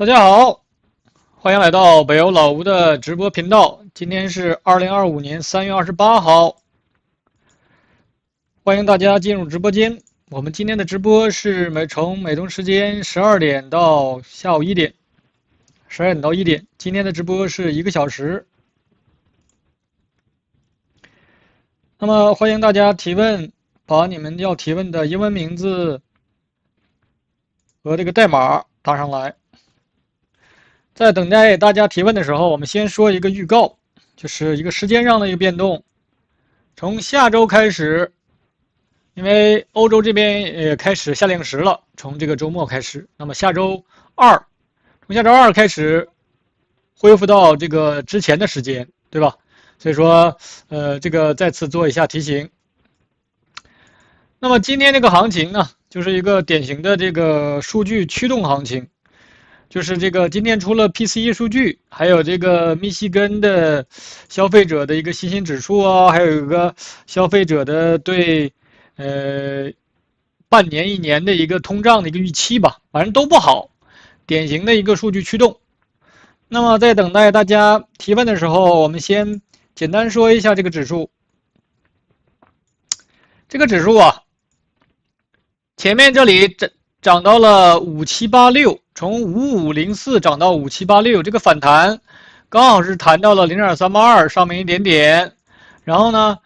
大家好，欢迎来到北欧老吴的直播频道。今天是2025年3月28号，欢迎大家进入直播间。我们今天的直播是从美东时间12点到下午1点，12点到1点。今天的直播是1个小时。那么欢迎大家提问，把你们要提问的英文名字和这个代码打上来。在等待大家提问的时候，我们先说一个预告，就是一个时间上的一个变动。从下周开始，因为欧洲这边也开始夏令时了，从这个周末开始，那么从下周二开始恢复到这个之前的时间，对吧？所以说，这个再次做一下提醒。那么今天这个行情呢，就是一个典型的这个数据驱动行情。就是这个今天除了 PCE 数据，还有这个密西根的消费者的一个信心指数啊，还有一个消费者的对半年、1年的一个通胀的一个预期吧，反正都不好，典型的一个数据驱动。那么在等待大家提问的时候，我们先简单说一下这个指数。这个指数啊，前面这里涨到了5786，从5504涨到5786，这个反弹刚好是弹到了0.382上面一点点，然后呢，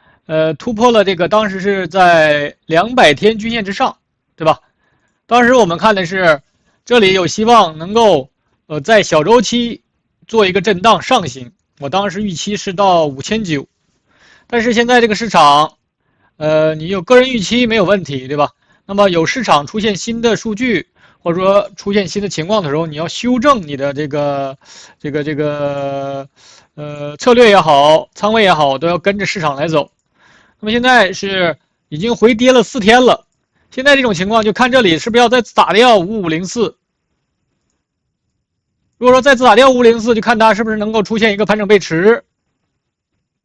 突破了这个当时是在200天均线之上，对吧？当时我们看的是这里有希望能够在小周期做一个震荡上行，我当时预期是到5900，但是现在这个市场，你有个人预期没有问题，对吧？那么有市场出现新的数据，或者说出现新的情况的时候，你要修正你的这个策略也好，仓位也好，都要跟着市场来走。那么现在是已经回跌了4天了，现在这种情况就看这里是不是要再打掉5504。如果说再次打掉5504，就看它是不是能够出现一个盘整背驰，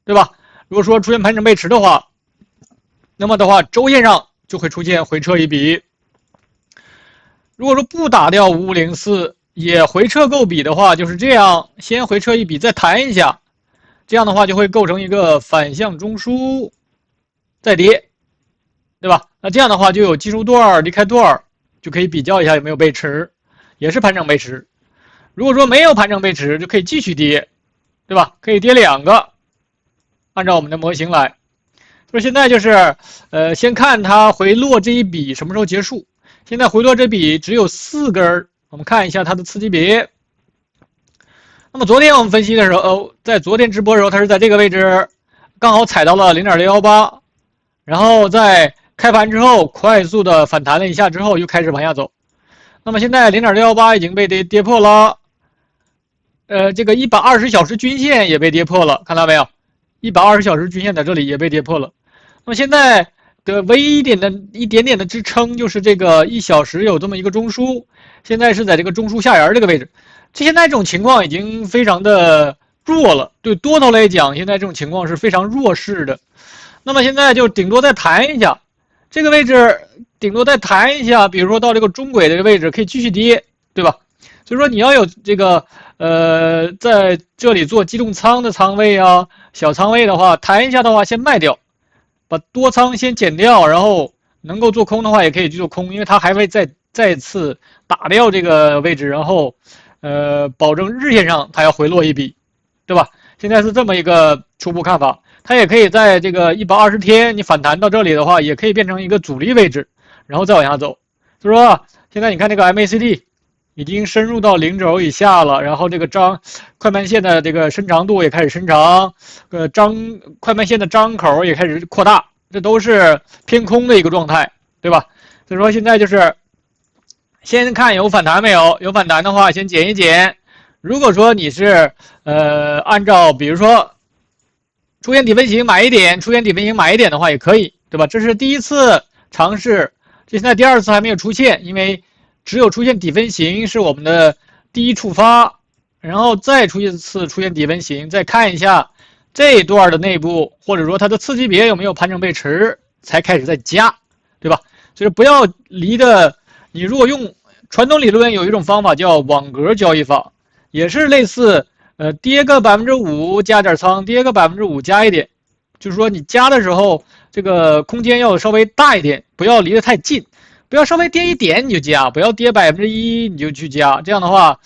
对吧？如果说出现盘整背驰的话，那么的话周线上就会出现回撤一笔。如果说不打掉5504，也回撤够笔的话，就是这样，先回撤一笔，再弹一下，这样的话就会构成一个反向中枢，再跌，对吧？那这样的话就有进入段离开段，就可以比较一下有没有背驰，也是盘整背驰。如果说没有盘整背驰，就可以继续跌，对吧？可以跌2个，按照我们的模型来。所以现在就是，先看它回落这一笔什么时候结束。现在回落这笔只有4根，我们看一下它的次级别。那么昨天我们分析的时候，在昨天直播的时候，它是在这个位置，刚好踩到了0.618，然后在开盘之后快速的反弹了一下之后，又开始往下走。那么现在0.618已经被跌破了，这个120小时均线也被跌破了，看到没有？120小时均线在这里也被跌破了。那么现在的唯一一点点的支撑就是这个1小时有这么一个中枢，现在是在这个中枢下沿这个位置。现在这种情况已经非常的弱了，对多头来讲，现在这种情况是非常弱势的。那么现在就顶多再弹一下，这个位置顶多再弹一下，比如说到这个中轨的这个位置可以继续跌，对吧？所以说你要有这个在这里做机动仓的仓位啊，小仓位的话，弹一下的话先卖掉。把多仓先减掉，然后能够做空的话也可以去做空，因为它还会再次打掉这个位置，然后保证日线上它要回落一笔，对吧？现在是这么一个初步看法，它也可以在这个120天你反弹到这里的话，也可以变成一个阻力位置，然后再往下走。所以说现在你看这个 MACD 已经深入到0轴以下了，然后这个快慢线的这个伸长度也开始伸长，快慢线的张口也开始扩大，这都是偏空的一个状态，对吧？所以说现在就是先看有反弹没有，有反弹的话先减一减。如果说你是按照比如说出现底分型买一点，出现底分型买一点的话也可以，对吧？这是第一次尝试，这现在第2次还没有出现，因为只有出现底分型是我们的第一触发，然后再出现底分型，再看一下这一段的内部，或者说它的次级别有没有盘整背驰，才开始再加，对吧？就是不要离的，你如果用传统理论有一种方法叫网格交易法，也是类似，跌个5%加点仓，跌个5%加一点，就是说你加的时候，这个空间要稍微大一点，不要离得太近，不要稍微跌一点你就加，不要跌1%你就去加，这样的话，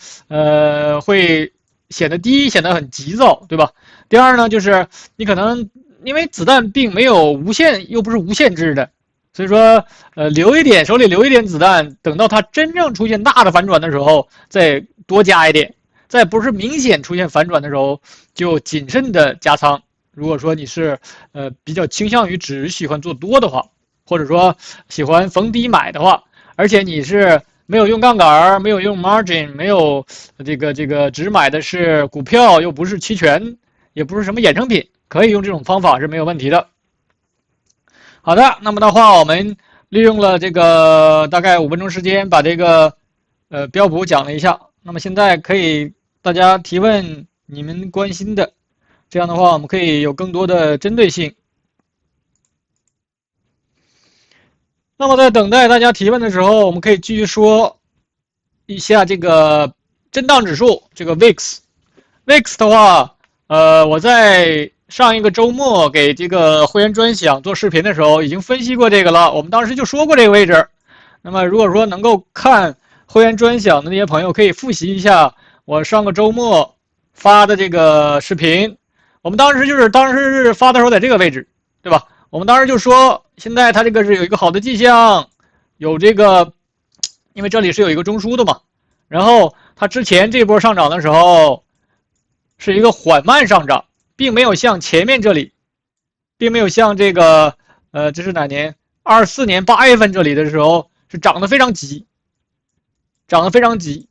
会显得低，显得很急躁，对吧？第二呢，就是你可能因为子弹并没有无限，又不是无限制的。所以说，留一点，手里留一点子弹，等到它真正出现大的反转的时候，再多加一点；在不是明显出现反转的时候，就谨慎的加仓。如果说你是比较倾向于只喜欢做多的话，或者说喜欢逢低买的话，而且你是没有用杠杆，没有用 margin， 没有这个只买的是股票，又不是期权，也不是什么衍生品，可以用这种方法是没有问题的。好的，那么的话，我们利用了这个大概5分钟时间，把这个标普讲了一下。那么现在可以大家提问你们关心的，这样的话我们可以有更多的针对性。那么在等待大家提问的时候，我们可以继续说一下这个震荡指数，这个 VIX。VIX 的话，我在上一个周末给这个会员专享做视频的时候，已经分析过这个了。我们当时就说过这个位置。那么如果说能够看会员专享的那些朋友，可以复习一下我上个周末发的这个视频。我们当时是发的时候在这个位置，对吧？我们当时就说，现在它这个是有一个好的迹象，有这个，因为这里是有一个中枢的嘛。然后它之前这波上涨的时候，是一个缓慢上涨。并没有像前面这里，并没有像这个，这是哪年？24年8月份这里的时候是涨得非常急，涨得非常急。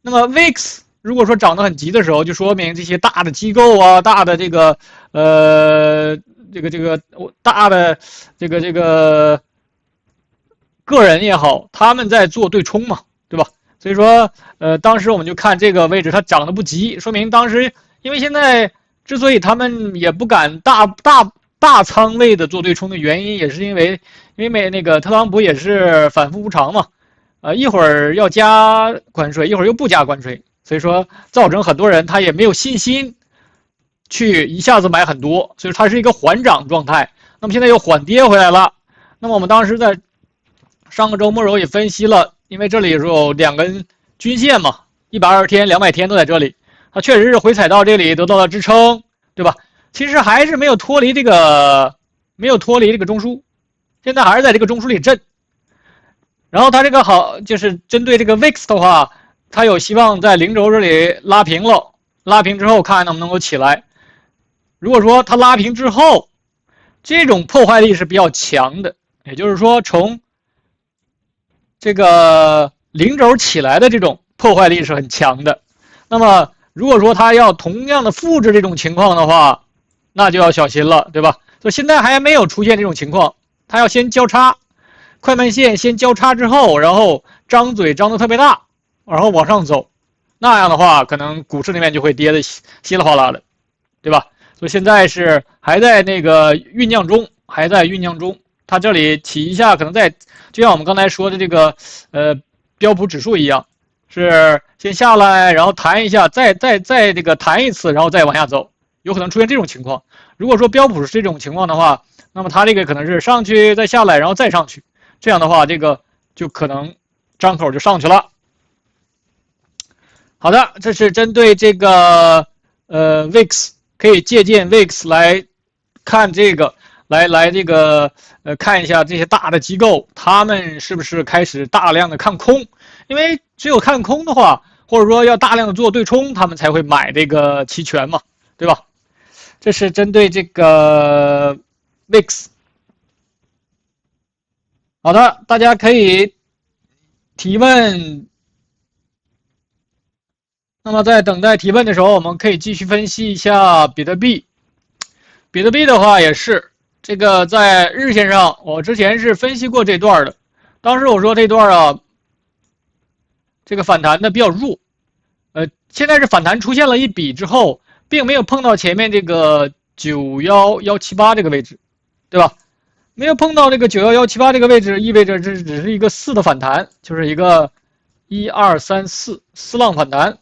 那么 VIX 如果说涨得很急的时候，就说明这些大的机构啊，大的这个，大的这个个人也好，他们在做对冲嘛，对吧？所以说，当时我们就看这个位置它涨得不急，说明当时因为现在。之所以他们也不敢大仓位的做对冲的原因，也是因为那个特朗普也是反复无常嘛，一会儿要加关税，一会儿又不加关税，所以说造成很多人他也没有信心去一下子买很多，所以它是一个缓涨状态。那么现在又缓跌回来了。那么我们当时在上个周末时候也分析了，因为这里有2根均线嘛，120天、200天都在这里。它确实是回踩到这里得到了支撑，对吧？其实还是没有脱离这个中枢，现在还是在这个中枢里震。然后它这个好就是针对这个 VIX 的话，它有希望在0轴这里拉平了，拉平之后看能不能够起来。如果说它拉平之后，这种破坏力是比较强的，也就是说从这个0轴起来的这种破坏力是很强的。那么如果说它要同样的复制这种情况的话，那就要小心了，对吧？所以现在还没有出现这种情况，它要先交叉，快慢线先交叉之后，然后张嘴张得特别大，然后往上走，那样的话可能股市那边就会跌得稀里哗啦的，对吧？所以现在是还在那个酝酿中，它这里起一下，可能就像我们刚才说的这个标普指数一样。是先下来，然后弹一下，再这个弹一次，然后再往下走，有可能出现这种情况。如果说标普是这种情况的话，那么它这个可能是上去再下来，然后再上去，这样的话，这个就可能张口就上去了。好的，这是针对这个VIX， 可以借鉴 VIX 来看这个，来这个看一下这些大的机构，他们是不是开始大量的看空。因为只有看空的话，或者说要大量的做对冲，他们才会买这个期权嘛，对吧？这是针对这个 VIX。好的，大家可以提问。那么在等待提问的时候，我们可以继续分析一下比特币。比特币的话也是这个在日线上，我之前是分析过这段的。当时我说这段啊。这个反弹的比较弱，现在是反弹出现了一笔之后，并没有碰到前面这个91178这个位置，对吧？没有碰到这个91178这个位置，意味着这只是一个4的反弹，就是一个1、2、3、4浪反弹。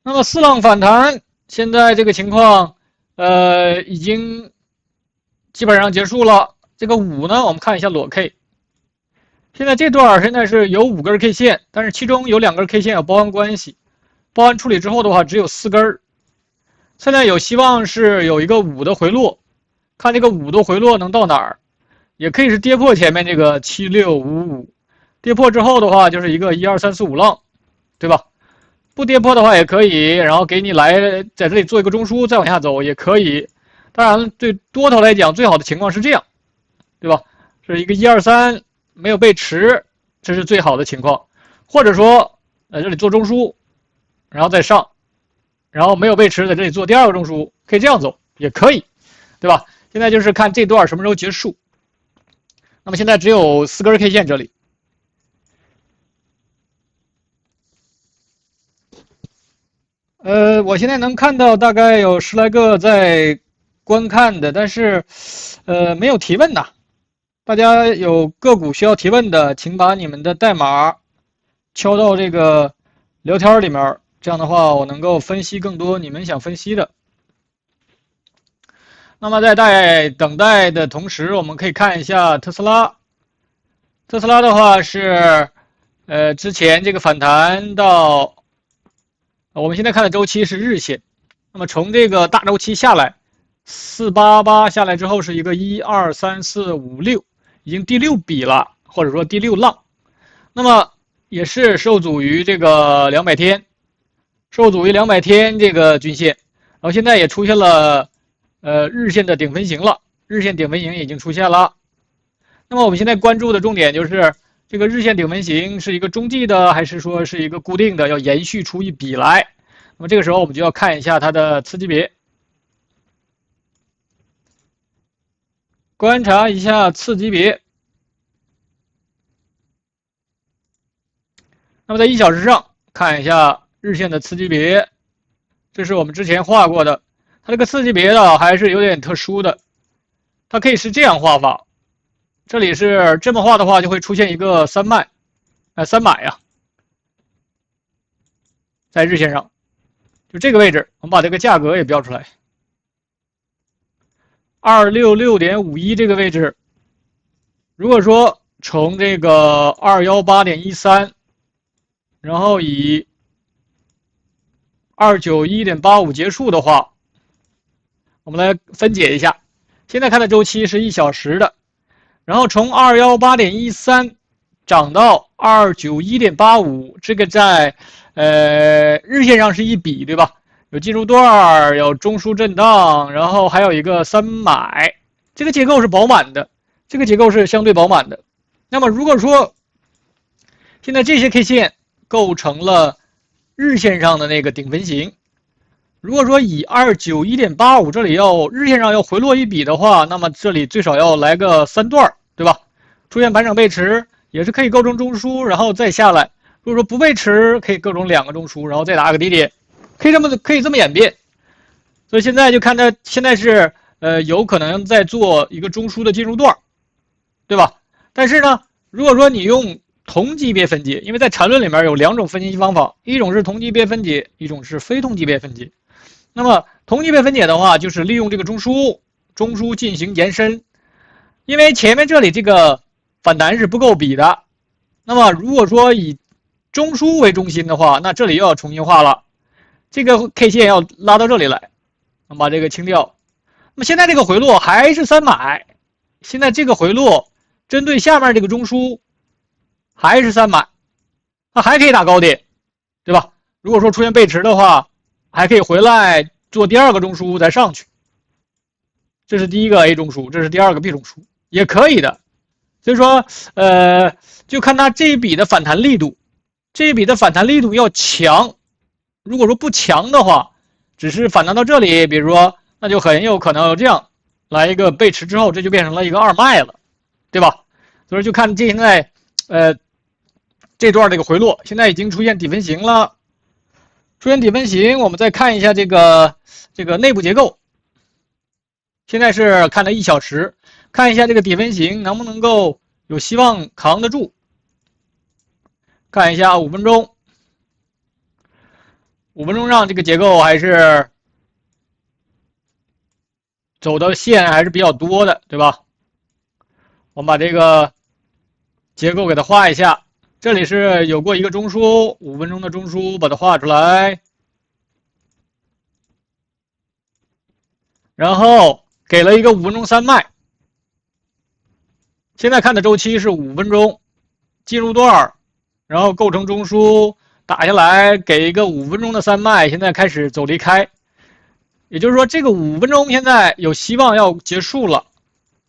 那么4浪反弹，现在这个情况，已经基本上结束了。这个5呢，我们看一下裸 K。现在这段现在是有5根 K 线，但是其中有2根 K 线有包含关系，包含处理之后的话只有4根。现在有希望是有一个5的回落，看这个5的回落能到哪儿，也可以是跌破前面这个7655，跌破之后的话就是一个1、2、3、4、5浪，对吧？不跌破的话也可以，然后给你来在这里做一个中枢，再往下走也可以。当然，对多头来讲，最好的情况是这样，对吧？是一个1、2、3没有背驰，这是最好的情况。或者说在这里做中枢，然后再上，然后没有背驰，在这里做第2个中枢，可以这样走，也可以，对吧？现在就是看这段什么时候结束。那么现在只有4根 K 线这里。我现在能看到大概有10来个在观看的，但是，没有提问呐。大家有个股需要提问的，请把你们的代码敲到这个聊天里面，这样的话我能够分析更多你们想分析的。那么在等待的同时，我们可以看一下特斯拉。特斯拉的话是，之前这个反弹到。我们现在看的周期是日线，那么从这个大周期下来，488下来之后是一个1、2、3、4、5、6，已经第6笔了，或者说第6浪，那么也是受阻于这个200天，受阻于200天这个均线，然后现在也出现了日线的顶分型了，日线顶分型已经出现了。那么我们现在关注的重点就是这个日线顶分型是一个中继的，还是说是一个固定的，要延续出一笔来？那么这个时候我们就要看一下它的次级别，观察一下次级别。那么在1小时上看一下日线的次级别，这是我们之前画过的，它这个次级别呢还是有点特殊的，它可以是这样画法。这里是这么画的话，就会出现一个3卖，3买呀，在日线上，就这个位置，我们把这个价格也标出来，266.51这个位置，如果说从这个218.13，然后以291.85结束的话，我们来分解一下，现在看的周期是1小时的。然后从218.13涨到291.85，这个在日线上是一笔，对吧？有进入段，有中枢震荡，然后还有一个3买，这个结构是饱满的，这个结构是相对饱满的。那么如果说现在这些 K 线构成了日线上的那个顶分型，如果说以291.85这里要日线上要回落一笔的话，那么这里最少要来个3段，对吧？出现盘整背驰也是可以构成中枢，然后再下来。如果说不背驰，可以构成2个中枢，然后再打个低点，可以这么演变。所以现在就看它现在是有可能在做一个中枢的进入段，对吧？但是呢，如果说你用同级别分解，因为在缠论里面有2种分析方法，一种是同级别分解，一种是非同级别分解。那么同级别分解的话，就是利用这个中枢进行延伸，因为前面这里这个反弹是不够比的。那么如果说以中枢为中心的话，那这里又要重新画了，这个 K 线要拉到这里来，我们把这个清掉。那么现在这个回落还是3买，现在这个回落针对下面这个中枢还是3买，它还可以打高点，对吧？如果说出现背驰的话，还可以回来做第2个中枢再上去，这是第1个 A 中枢，这是第2个 B 中枢，也可以的。所以说，就看它这一笔的反弹力度，这一笔的反弹力度要强。如果说不强的话，只是反弹到这里，比如说，那就很有可能这样来一个背驰之后，这就变成了一个2卖了，对吧？所以就看这现在，这段这个回落，现在已经出现底分型了。出现底分型，我们再看一下这个内部结构。现在是看了1小时，看一下这个底分型能不能够有希望扛得住。看一下5分钟，5分钟上这个结构还是走的线还是比较多的，对吧？我们把这个结构给它画一下，这里是有过一个中枢，5分钟的中枢，把它画出来，然后给了一个5分钟3脉。现在看的周期是5分钟，进入段，然后构成中枢，打下来，给一个5分钟的3脉，现在开始走离开。也就是说，这个5分钟现在有希望要结束了，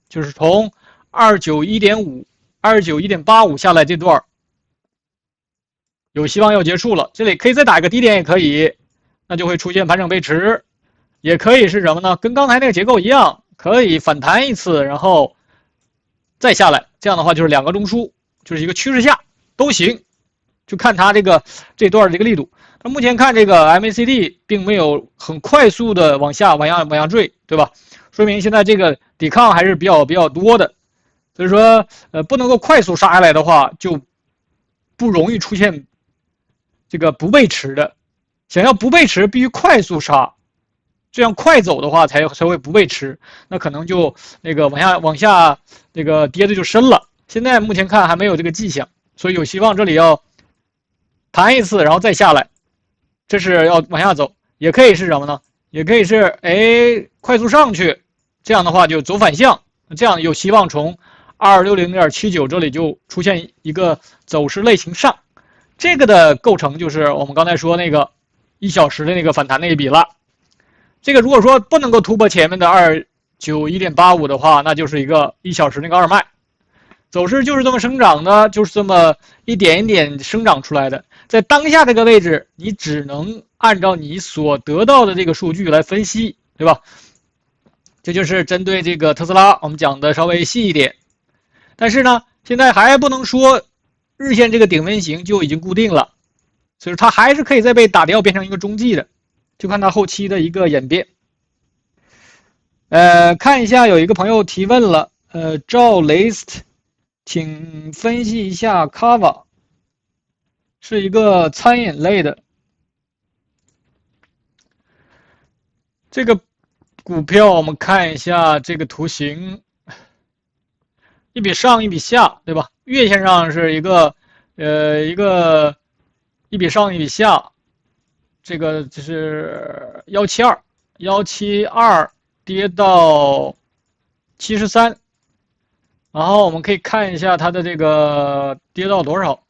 就是从291.5、291.85下来这段有希望要结束了。这里可以再打一个低点也可以，那就会出现盘整背驰，也可以是什么呢？跟刚才那个结构一样，可以反弹一次，然后再下来。这样的话就是2个中枢，就是一个趋势下都行，就看它这段这个力度。那目前看这个 MACD 并没有很快速的往下坠，对吧？说明现在这个抵抗还是比较多的，所以说不能够快速杀下来的话，就不容易出现这个不背驰的。想要不背驰，必须快速杀，这样快走的话才会不背驰，那可能就往下这个跌的就深了。现在目前看还没有这个迹象，所以有希望这里要弹一次，然后再下来。这是要往下走，也可以是什么呢？也可以是快速上去，这样的话就走反向，这样有希望从260.79这里就出现一个走势类型上。这个的构成就是我们刚才说那个1小时的那个反弹那一笔了。这个如果说不能够突破前面的291.85的话，那就是一个1小时那个2脉。走势就是这么生长的，就是这么一点一点生长出来的。在当下这个位置，你只能按照你所得到的这个数据来分析，对吧？这就是针对这个特斯拉，我们讲的稍微细一点。但是呢，现在还不能说日线这个顶分型就已经固定了，所以它还是可以再被打掉变成一个中继的，就看它后期的一个演变。看一下有一个朋友提问了，赵 list。请分析一下 Kava， 是一个餐饮类的。这个股票我们看一下这个图形，一笔上一笔下，对吧？月线上是一笔上一笔下，这个就是172跌到73。然后我们可以看一下它的这个跌到多少，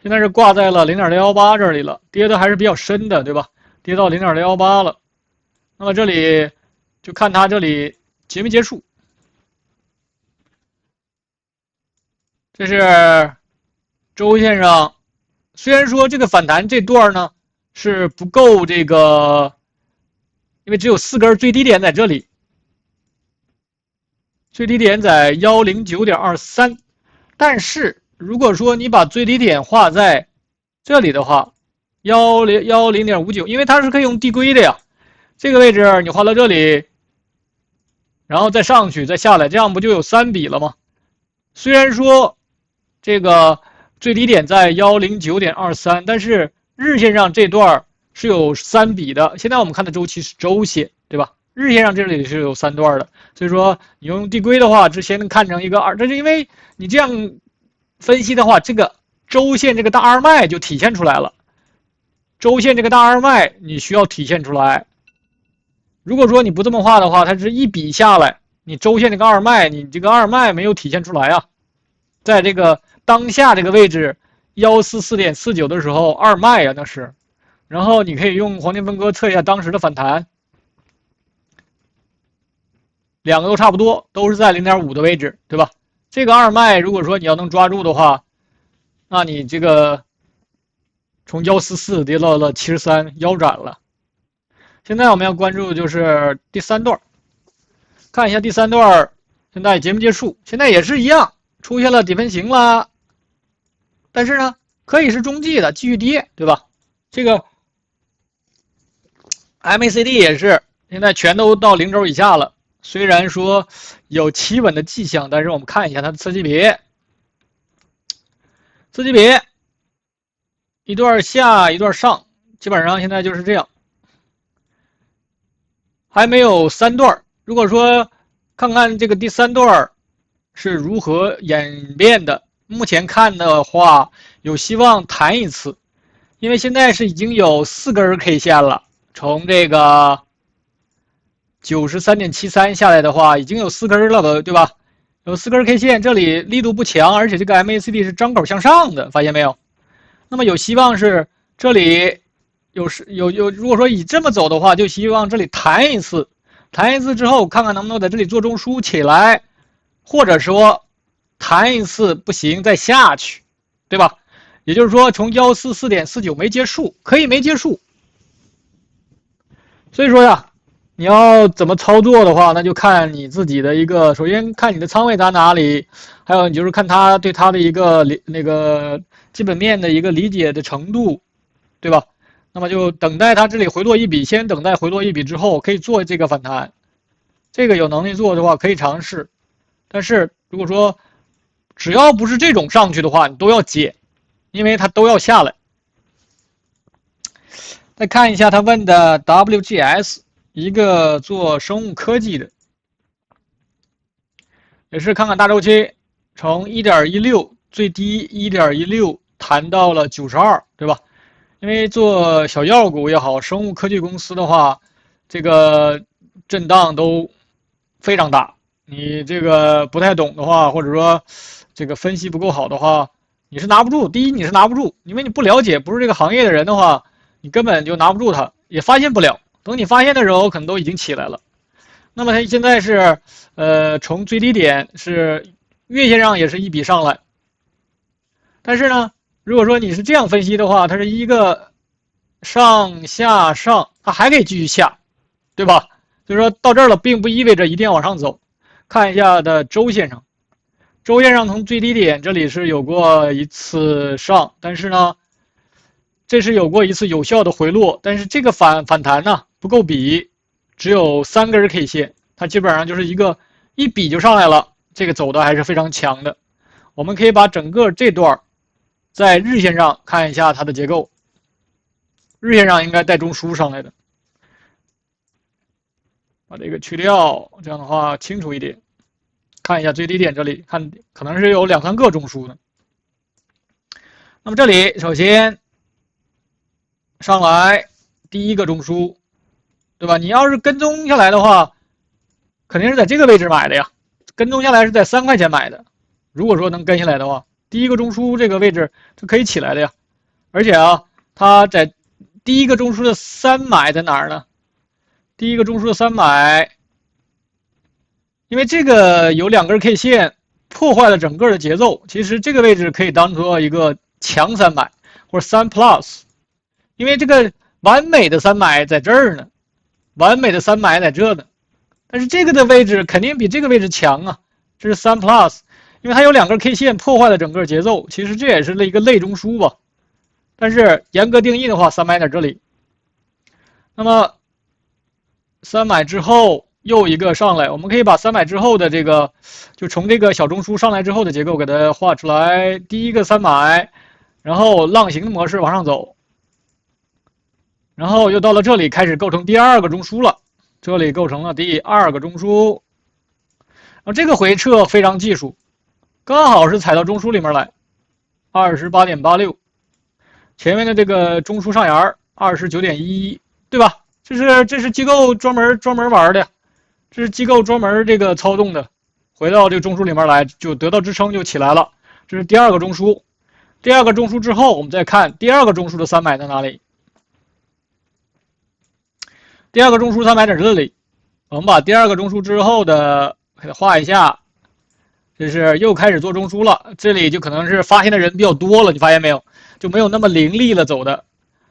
现在是挂在了0.018这里了，跌的还是比较深的，对吧？跌到0.018了。那么这里就看它这里结没结束。这是周线上，虽然说这个反弹这段呢是不够这个，因为只有4根最低点在这里。最低点在109.23，但是如果说你把最低点画在这里的话，110.59，因为它是可以用递归的呀。这个位置你画到这里，然后再上去再下来，这样不就有3笔了吗？虽然说这个最低点在109.23，但是日线上这段是有3笔的。现在我们看的周期是周线，对吧？日线上这里是有3段的，所以说你用递归的话，之前能看成一个2，这是因为你这样分析的话，这个周线这个大二脉就体现出来了。周线这个大二脉你需要体现出来。如果说你不这么画的话，它是一笔下来，你周线这个二脉，你这个二脉没有体现出来啊。在这个当下这个位置144.49的时候，二脉啊那是，然后你可以用黄金分割测一下当时的反弹。2个都差不多，都是在0.5的位置，对吧？这个二脉如果说你要能抓住的话，那你这个从144跌到了73，腰斩了。现在我们要关注的就是第3段，看一下第3段现在结没结束？现在也是一样，出现了底分型了，但是呢，可以是中继的，继续跌，对吧？这个 MACD 也是，现在全都到0轴以下了。虽然说有企稳的迹象，但是我们看一下它的次级别，次级别一段下一段上，基本上现在就是这样，还没有3段。如果说看看这个第3段是如何演变的，目前看的话，有希望弹一次，因为现在是已经有4根 K 线了，从这个93.73下来的话，已经有4根了，对吧？有4根 K 线，这里力度不强，而且这个 MACD 是张口向上的，发现没有？那么有希望是这里如果说以这么走的话，就希望这里弹一次，弹一次之后，看看能不能在这里做中枢起来，或者说弹一次不行再下去，对吧？也就是说从144.49没结束，可以没结束。所以说呀，你要怎么操作的话，那就看你自己的一个，首先看你的仓位在哪里，还有你就是看他对他的一个那个基本面的一个理解的程度，对吧？那么就等待它这里回落一笔，先等待回落一笔之后，可以做这个反弹。这个有能力做的话可以尝试，但是如果说只要不是这种上去的话，你都要减，因为它都要下来。再看一下他问的 WGS， 一个做生物科技的，也是看看大周期，从 1.16 最低 1.16 弹到了92，对吧？因为做小药股也好，生物科技公司的话，这个震荡都非常大。你这个不太懂的话，或者说这个分析不够好的话，你是拿不住。第一，你是拿不住，因为你不了解，不是这个行业的人的话，你根本就拿不住它，也发现不了。等你发现的时候，可能都已经起来了。那么它现在是，从最低点是月线上也是一笔上来，但是呢，如果说你是这样分析的话，它是一个上下上，它还可以继续下，对吧？就是说到这儿了，并不意味着一定要往上走。看一下的周线上，周线上从最低点这里是有过一次上，但是呢，这是有过一次有效的回落，但是这个反弹呢不够比，只有3根 K 线，它基本上就是一笔就上来了，这个走的还是非常强的。我们可以把整个这段在日线上看一下它的结构，日线上应该带中枢上来的。把这个去掉，这样的话清楚一点。看一下最低点这里，看可能是有2、3个中枢的。那么这里首先上来第一个中枢，对吧？你要是跟踪下来的话，肯定是在这个位置买的呀。跟踪下来是在3块钱买的，如果说能跟下来的话，第一个中枢这个位置是可以起来的呀。而且啊，它在第一个中枢的3买在哪儿呢？第一个中枢的3买，因为这个有2根 K 线破坏了整个的节奏，其实这个位置可以当做一个强3买或者3 plus， 因为这个完美的3买在这儿呢，完美的3买在这呢，但是这个的位置肯定比这个位置强啊，这是3 plus， 因为它有2根 K 线破坏了整个节奏，其实这也是一个类中枢吧，但是严格定义的话，3买在这里，那么3买之后又一个上来，我们可以把3买之后的这个，就从这个小中枢上来之后的结构给它画出来。第一个3买，然后浪形的模式往上走，然后又到了这里开始构成第2个中枢了，这里构成了第2个中枢。这个回撤非常技术，刚好是踩到中枢里面来，28.86，前面的这个中枢上沿29.11，对吧？这是机构专门玩的，这是机构专门这个操纵的，回到这个中枢里面来就得到支撑就起来了，这是第2个中枢。第2个中枢之后，我们再看第2个中枢的3买在哪里？第2个中枢3买在这里，我们把第2个中枢之后的给它画一下，这是又开始做中枢了，这里就可能是发现的人比较多了，你发现没有？就没有那么凌厉了走的。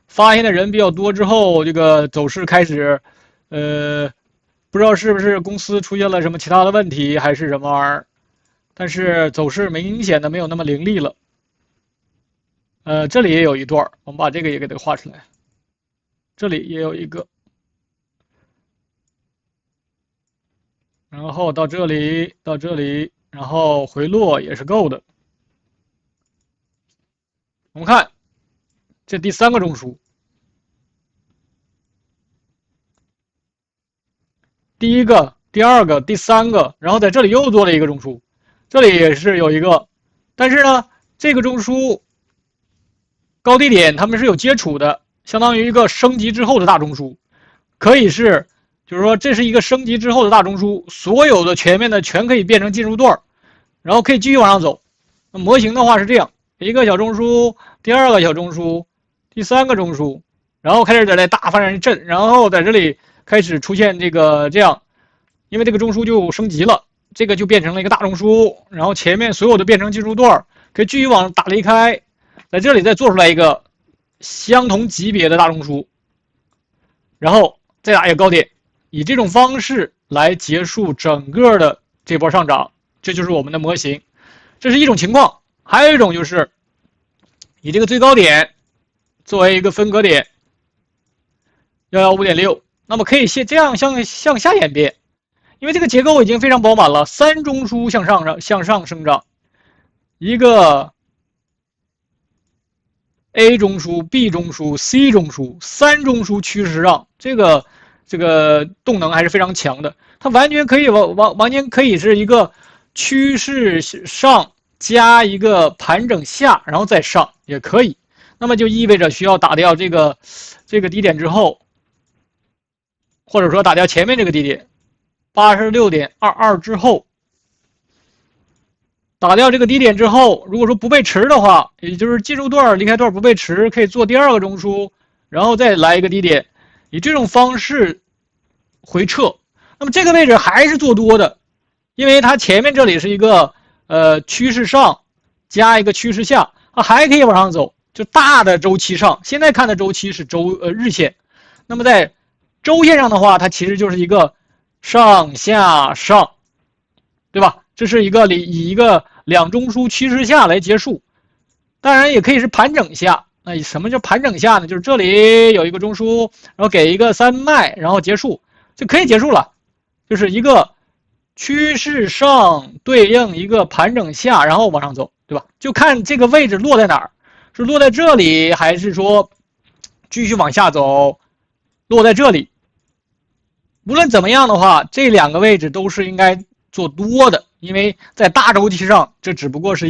发现的人比较多之后，这个走势开始，不知道是不是公司出现了什么其他的问题，还是什么玩意儿，但是走势明显的没有那么凌厉了。这里也有一段，我们把这个也给它画出来，这里也有一个，然后到这里，到这里，然后回落也是够的。我们看这第三个中枢，第一个、第二个、第三个，然后在这里又做了一个中枢，这里也是有一个，但是呢，这个中枢高低点它们是有接触的，相当于一个升级之后的大中枢，可以是，就是说这是一个升级之后的大中枢，所有的全面的全可以变成进入段，然后可以继续往上走。那模型的话是这样，一个小中枢，第二个小中枢，第三个中枢，然后开始在这大发展阵，然后在这里开始出现这样，因为这个中枢就升级了，这个就变成了一个大中枢，然后前面所有的变成进入段，可以继续往打离开，在这里再做出来一个相同级别的大中枢，然后再打一个高点，以这种方式来结束整个的这波上涨，这就是我们的模型。这是一种情况，还有一种就是以这个最高点作为一个分隔点115.6，那么可以这样向下演变，因为这个结构已经非常饱满了，三中枢向上生长，一个 A 中枢、B 中枢、C 中枢，三中枢趋势上，这个动能还是非常强的，它完全可以完全可以是一个趋势上加一个盘整下，然后再上也可以。那么就意味着需要打掉这个低点之后，或者说打掉前面这个低点86.22之后，打掉这个低点之后，如果说不被持的话，也就是进入段离开段不被持，可以做第二个中枢，然后再来一个低点，以这种方式回撤。那么这个位置还是做多的，因为它前面这里是一个趋势上加一个趋势下，它还可以往上走，就大的周期上。现在看的周期是日线，那么在周线上的话，它其实就是一个上下上，对吧？这是以一个两中枢趋势下来结束，当然也可以是盘整下。那什么叫盘整下呢？就是这里有一个中枢，然后给一个三脉，然后结束就可以结束了，就是一个趋势上对应一个盘整下，然后往上走，对吧？就看这个位置落在哪儿，是落在这里，还是说继续往下走，落在这里。无论怎么样的话，这两个位置都是应该做多的，因为在大周期上，这只不过是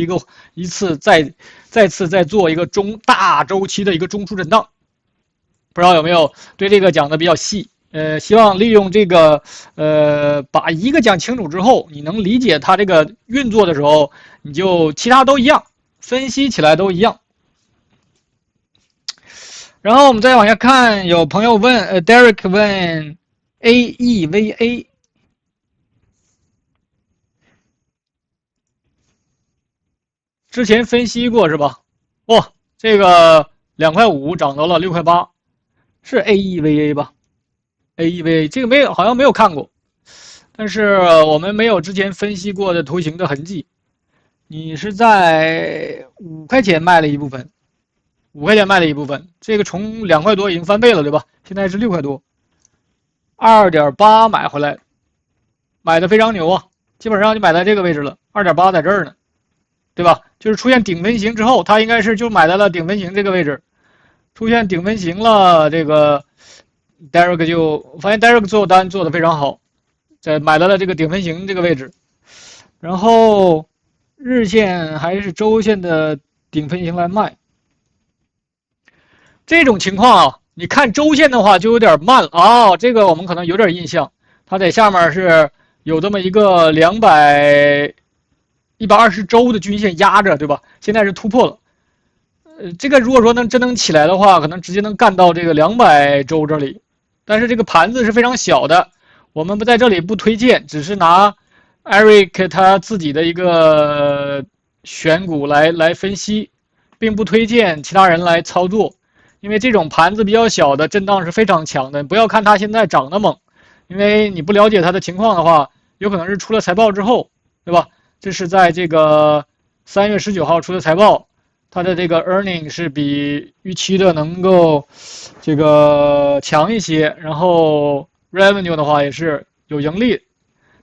一次再次在做一个大周期的一个中枢震荡。不知道有没有对这个讲的比较细？希望利用这个把一个讲清楚之后，你能理解它这个运作的时候，你就其他都一样，分析起来都一样。然后我们再往下看，有朋友问，Derek 问 AEVA。之前分析过是吧？哦，这个2.5块涨到了6.8块，是 AEVA 吧 ？AEVA 这个好像没有看过，但是我们没有之前分析过的图形的痕迹。你是在5块钱卖了一部分，5块钱卖了一部分，这个从2块多已经翻倍了，对吧？现在是6块多，2.8买回来，买的非常牛啊，基本上就买在这个位置了，2.8在这儿呢。对吧？就是出现顶分型之后，它应该是就买在了顶分型这个位置，出现顶分型了，这个 Derek 就发现 Derek 做单做的非常好，买到了这个顶分型这个位置，然后日线还是周线的顶分型来卖。这种情况啊，你看周线的话就有点慢了啊，这个我们可能有点印象，它在下面是有这么一个120周的均线压着，对吧？现在是突破了。这个如果说真能起来的话，可能直接能干到这个200周这里。但是这个盘子是非常小的，我们在这里不推荐，只是拿 Eric 他自己的一个选股来分析，并不推荐其他人来操作，因为这种盘子比较小的震荡是非常强的。不要看它现在涨得猛，因为你不了解它的情况的话，有可能是出了财报之后，对吧？这是在这个3月19号出的财报，它的这个 earning 是比预期的能够这个强一些，然后 revenue 的话也是有盈利，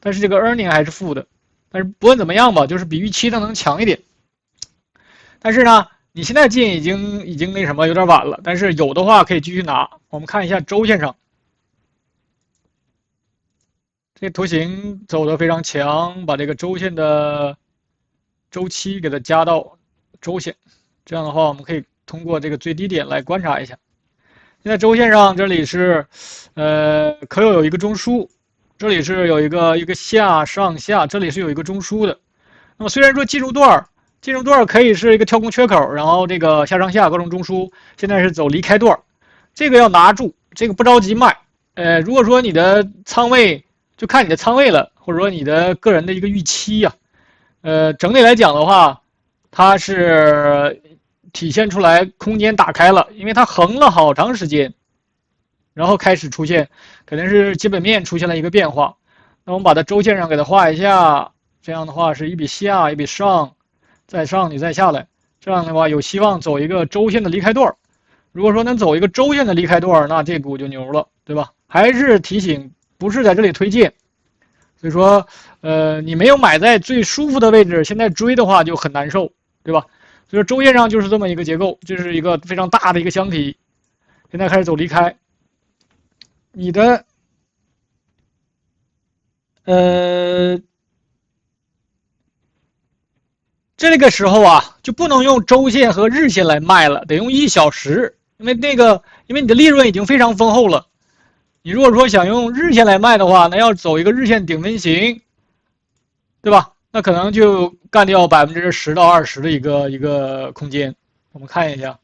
但是这个 earning 还是负的。但是不论怎么样吧，就是比预期的能强一点。但是呢，你现在进已经那什么有点晚了，但是有的话可以继续拿。我们看一下周线上，这图形走的非常强，把这个周线的周期给它加到周线，这样的话我们可以通过这个最低点来观察一下。现在周线上这里是，可有一个中枢，这里是有一个下上下，这里是有一个中枢的。那么虽然说进入段可以是一个跳空缺口，然后这个下上下各种中枢，现在是走离开段，这个要拿住，这个不着急卖。如果说你的仓位就看你的仓位了，或者说你的个人的一个预期呀，整体来讲的话，它是体现出来空间打开了，因为它横了好长时间，然后开始出现，肯定是基本面出现了一个变化。那我们把它周线上给它画一下，这样的话是一笔下一笔上，再上去再下来，这样的话有希望走一个周线的离开段。如果说能走一个周线的离开段，那这股就牛了，对吧？还是提醒，不是在这里推荐。所以说，你没有买在最舒服的位置，现在追的话就很难受，对吧？所以说周线上就是这么一个结构，这是一个非常大的一个箱体，现在开始走离开。你的这个时候啊，就不能用周线和日线来卖了，得用1小时，因为你的利润已经非常丰厚了。你如果说想用日线来卖的话，那要走一个日线顶分型，对吧？那可能就干掉10%到20%的一个空间。我们看一下，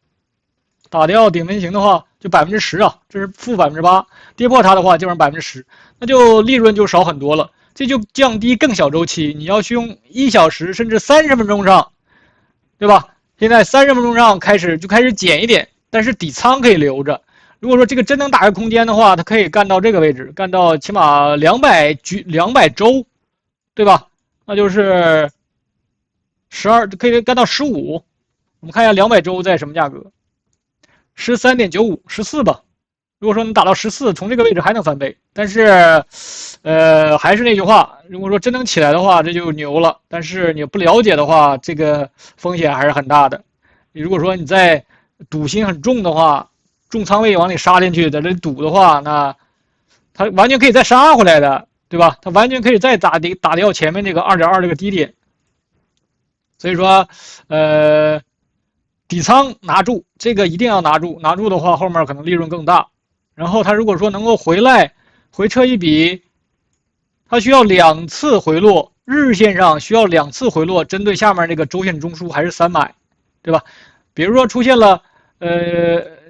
打掉顶分型的话，就10%啊，这是负8%，跌破它的话就是10%，那就利润就少很多了。这就降低更小周期，你要去用1小时甚至30分钟上，对吧？现在30分钟上开始减一点，但是底仓可以留着。如果说这个真能打开空间的话，它可以干到这个位置，干到起码200周，对吧？那就是可以干到15。我们看一下200周在什么价格，13.95、14吧。如果说你打到14，从这个位置还能翻倍，但是，还是那句话，如果说真能起来的话，这就牛了。但是你不了解的话，这个风险还是很大的。你如果说你在赌心很重的话，重仓位往里杀进去，在这里赌的话，那它完全可以再杀回来的，对吧？它完全可以再打掉前面这个2.2这个低点。所以说，底仓拿住，这个一定要拿住，拿住的话后面可能利润更大。然后它如果说能够回来回撤一笔，它需要2次回落，日线上需要2次回落，针对下面这个周线中枢还是3买，对吧？比如说出现了，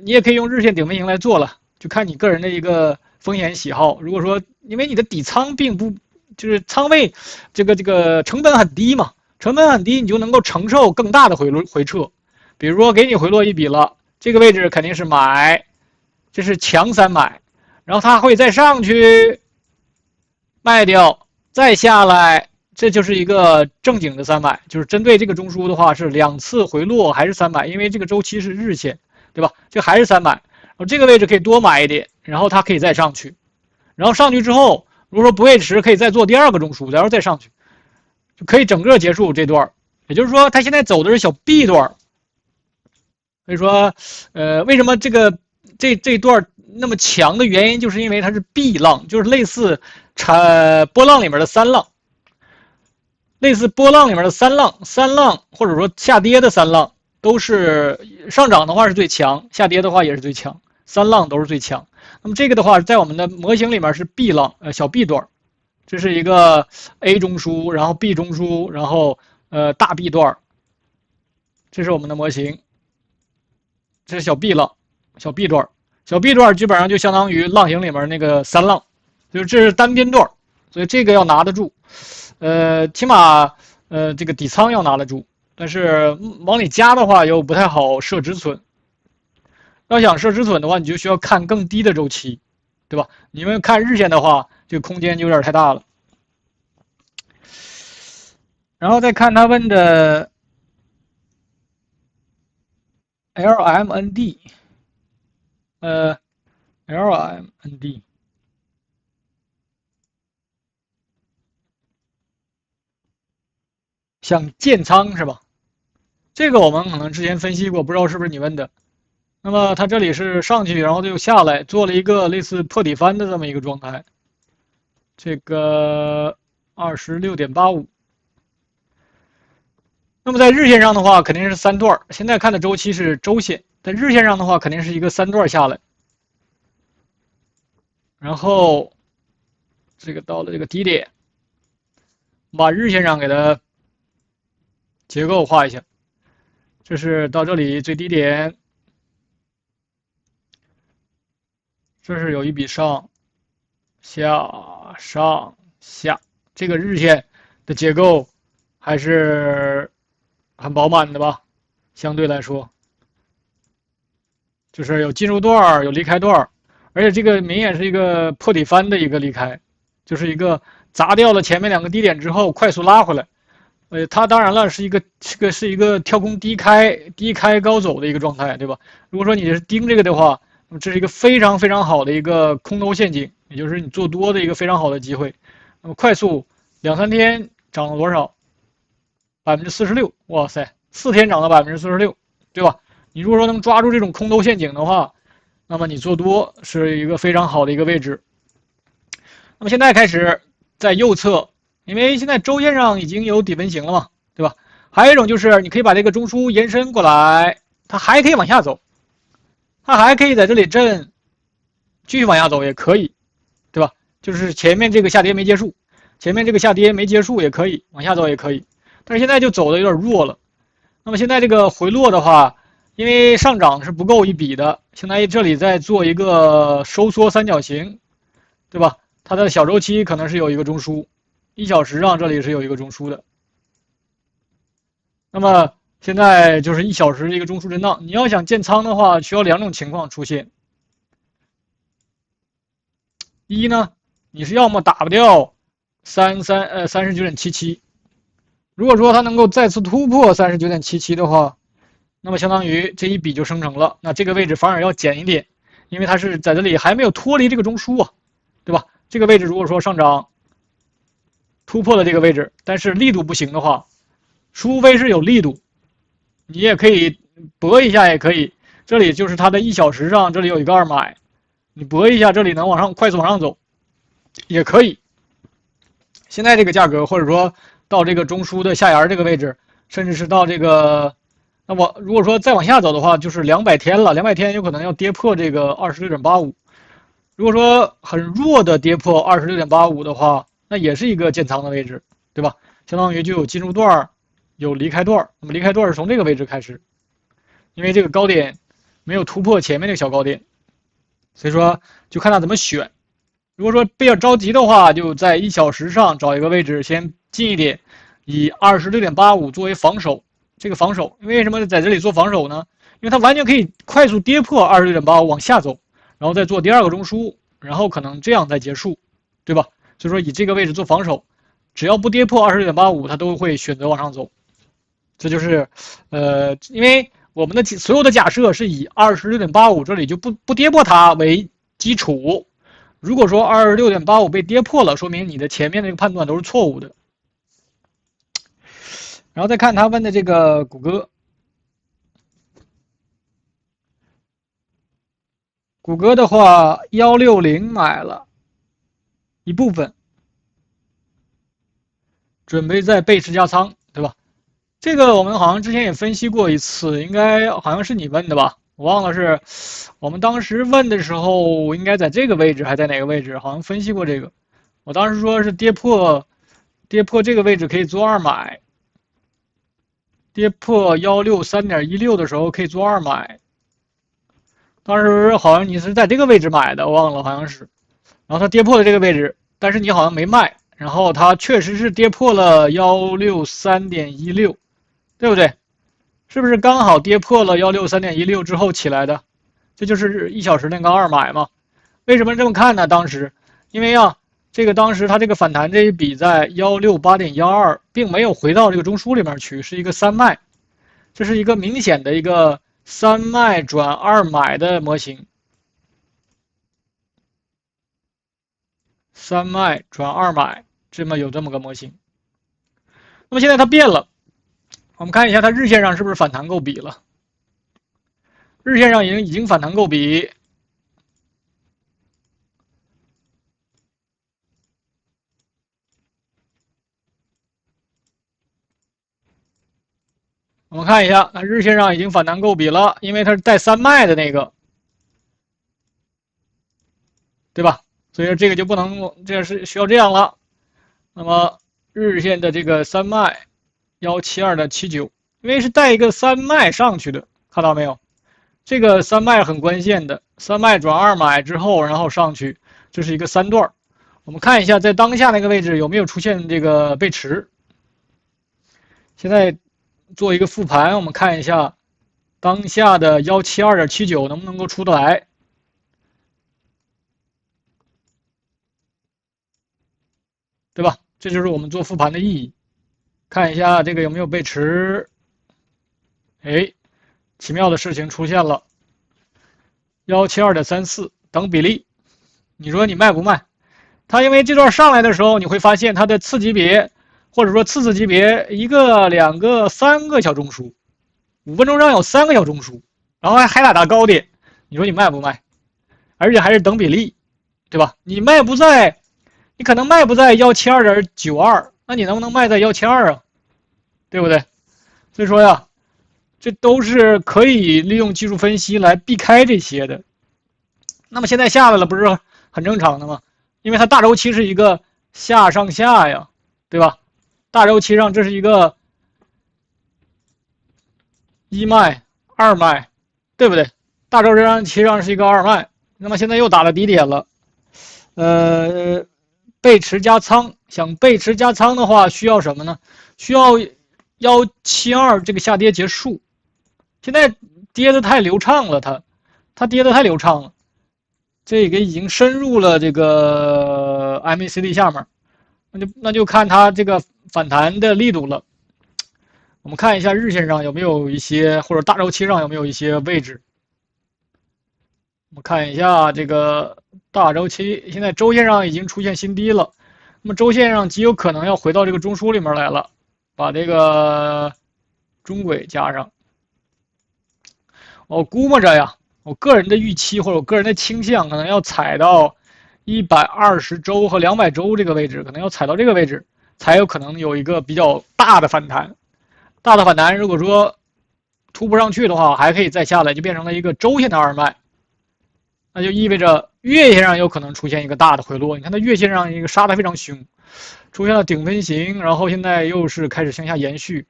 你也可以用日线顶分型来做了，就看你个人的一个风险喜好。如果说因为你的底仓并不就是仓位这个成本很低嘛，成本很低，你就能够承受更大的回撤。比如说给你回落一笔了，这个位置肯定是买。这是强3买，然后它会再上去卖掉，再下来，这就是一个正经的3买，就是针对这个中枢的话是2次回落还是3买，因为这个周期是日线，对吧？这还是3买，这个位置可以多买一点，然后它可以再上去，然后上去之后，如果说不喂食，可以再做第2个中枢，然后再上去，就可以整个结束这段。也就是说，它现在走的是小 B 段，所以说，为什么这段那么强的原因，就是因为它是 B 浪，就是类似波浪里面的3浪，类似波浪里面的3浪，或者说下跌的3浪，都是上涨的话是最强，下跌的话也是最强，3浪都是最强。那么这个的话，在我们的模型里面是 B 浪，小 B 段，这是一个 A 中枢，然后 B 中枢，然后大 B 段，这是我们的模型，这是小 B 浪，小 B 段。小 B 段基本上就相当于浪形里面那个3浪，就是这是单边段，所以这个要拿得住，起码这个底仓要拿得住，但是往里加的话又不太好设止损。要想设止损的话，你就需要看更低的周期，对吧？你们看日线的话，这个空间就有点太大了。然后再看他问的 LMND。LMND，想建仓是吧？这个我们可能之前分析过，不知道是不是你问的。那么它这里是上去，然后就下来，做了一个类似破底翻的这么一个状态。这个26.85。那么在日线上的话，肯定是3段。现在看的周期是周线，在日线上的话，肯定是一个3段下来，然后这个到了这个低点，把日线上给它结构画一下。这是到这里最低点，这是有一笔上下上下，这个日线的结构还是很饱满的吧？相对来说，就是有进入段有离开段，而且这个明显是一个破底翻的一个离开，就是一个砸掉了前面2个低点之后快速拉回来。它当然了是一个跳空低开高走的一个状态，对吧？如果说你是盯这个的话，那么这是一个非常非常好的一个空头陷阱，也就是你做多的一个非常好的机会。那么快速2-3天涨了多少？46%，哇塞，4天涨了46%，对吧？你如果说能抓住这种空头陷阱的话，那么你做多是一个非常好的一个位置。那么现在开始在右侧。因为现在周线上已经有底分型了嘛，对吧？还有一种就是你可以把这个中枢延伸过来，它还可以往下走，它还可以在这里震，继续往下走也可以，对吧？就是前面这个下跌没结束，前面这个下跌没结束也可以，往下走也可以。但是现在就走的有点弱了。那么现在这个回落的话，因为上涨是不够一笔的，相当于这里在做一个收缩三角形，对吧？它的小周期可能是有一个中枢。1小时上这里是有一个中枢的，那么现在就是1小时的一个中枢震荡。你要想建仓的话，需要2种情况出现。一呢，你是要么打不掉39.77，如果说它能够再次突破39.77的话，那么相当于这一笔就生成了。那这个位置反而要减一点，因为它是在这里还没有脱离这个中枢啊，对吧？这个位置如果说上涨突破了这个位置，但是力度不行的话，除非是有力度，你也可以搏一下，也可以。这里就是它的1小时上，这里有一个2买，你搏一下，这里能往上快速往上走，也可以。现在这个价格，或者说到这个中枢的下沿这个位置，甚至是到这个，那么如果说再往下走的话，就是200天了，200天有可能要跌破这个26.85。如果说很弱的跌破26.85的话，那也是一个建仓的位置，对吧？相当于就有进入段，有离开段。那么离开段是从这个位置开始，因为这个高点没有突破前面那个小高点，所以说就看他怎么选。如果说比较着急的话，就在1小时上找一个位置先近一点，以26.85作为防守。这个防守，为什么在这里做防守呢？因为它完全可以快速跌破26.85往下走，然后再做第2个中枢，然后可能这样再结束，对吧？所以说以这个位置做防守，只要不跌破26.85，它都会选择往上走。这就是，因为我们的所有的假设是以26.85这里就不跌破它为基础。如果说26.85被跌破了，说明你的前面那个判断都是错误的。然后再看他问的这个谷歌，谷歌的话160买了一部分，准备在背驰加仓，对吧？这个我们好像之前也分析过一次，应该好像是你问的吧？我忘了是我们当时问的时候，应该在这个位置还在哪个位置？好像分析过这个。我当时说是跌破这个位置可以做2买，跌破163.16的时候可以做2买。当时好像你是在这个位置买的，我忘了好像是。然后它跌破了这个位置，但是你好像没卖。然后它确实是跌破了163.16，对不对？是不是刚好跌破了163.16之后起来的？这就是1小时那个2买嘛？为什么这么看呢？当时，因为啊，这个当时它这个反弹这一笔在168.12，并没有回到这个中枢里面去，是一个3卖，这是一个明显的一个3卖转2买的模型。3卖转2买，这么个模型。那么现在它变了，我们看一下它日线上是不是反弹够笔了？日线上已经反弹够笔。我们看一下，那日线上已经反弹够笔了，因为它是带三脉的那个，对吧？所以说这个就不能，这个是需要这样了。那么日线的这个三脉172.79，因为是带一个三脉上去的，看到没有？这个三脉很关键的，三脉转二买之后，然后上去，这是一个三段。我们看一下在当下那个位置有没有出现这个背驰。现在做一个复盘，我们看一下当下的172.79能不能够出得来，对吧？这就是我们做复盘的意义。看一下这个有没有背驰。哎，奇妙的事情出现了，172.34等比例，你说你卖不卖？它因为这段上来的时候，你会发现它的次级别或者说次级别1个、2个、3个小中枢，5分钟上有3个小中枢，然后还打高点，你说你卖不卖？而且还是等比例，对吧？你卖不在，你可能卖不在172.92，那你能不能卖在172啊？对不对？所以说呀，这都是可以利用技术分析来避开这些的。那么现在下来了，不是很正常的吗？因为它大周期是一个下上下呀，对吧？大周期上这是一个一脉、二脉，对不对？大周期上是一个二脉，那么现在又打了低点了，背驰加仓，想背驰加仓的话，需要什么呢？需要172这个下跌结束。现在跌得太流畅了，它跌得太流畅了，这个已经深入了这个 MACD 下面，那就看它这个反弹的力度了。我们看一下日线上有没有一些，或者大周期上有没有一些位置。我们看一下这个大周期，现在周线上已经出现新低了，那么周线上极有可能要回到这个中枢里面来了，把这个中轨加上。我估摸着呀，我个人的预期或者我个人的倾向，可能要踩到120周和200周这个位置，可能要踩到这个位置，才有可能有一个比较大的反弹。大的反弹，如果说突不上去的话，还可以再下来，就变成了一个周线的二脉，那就意味着月线上有可能出现一个大的回落。你看它月线上一个杀得非常凶，出现了顶分型，然后现在又是开始向下延续。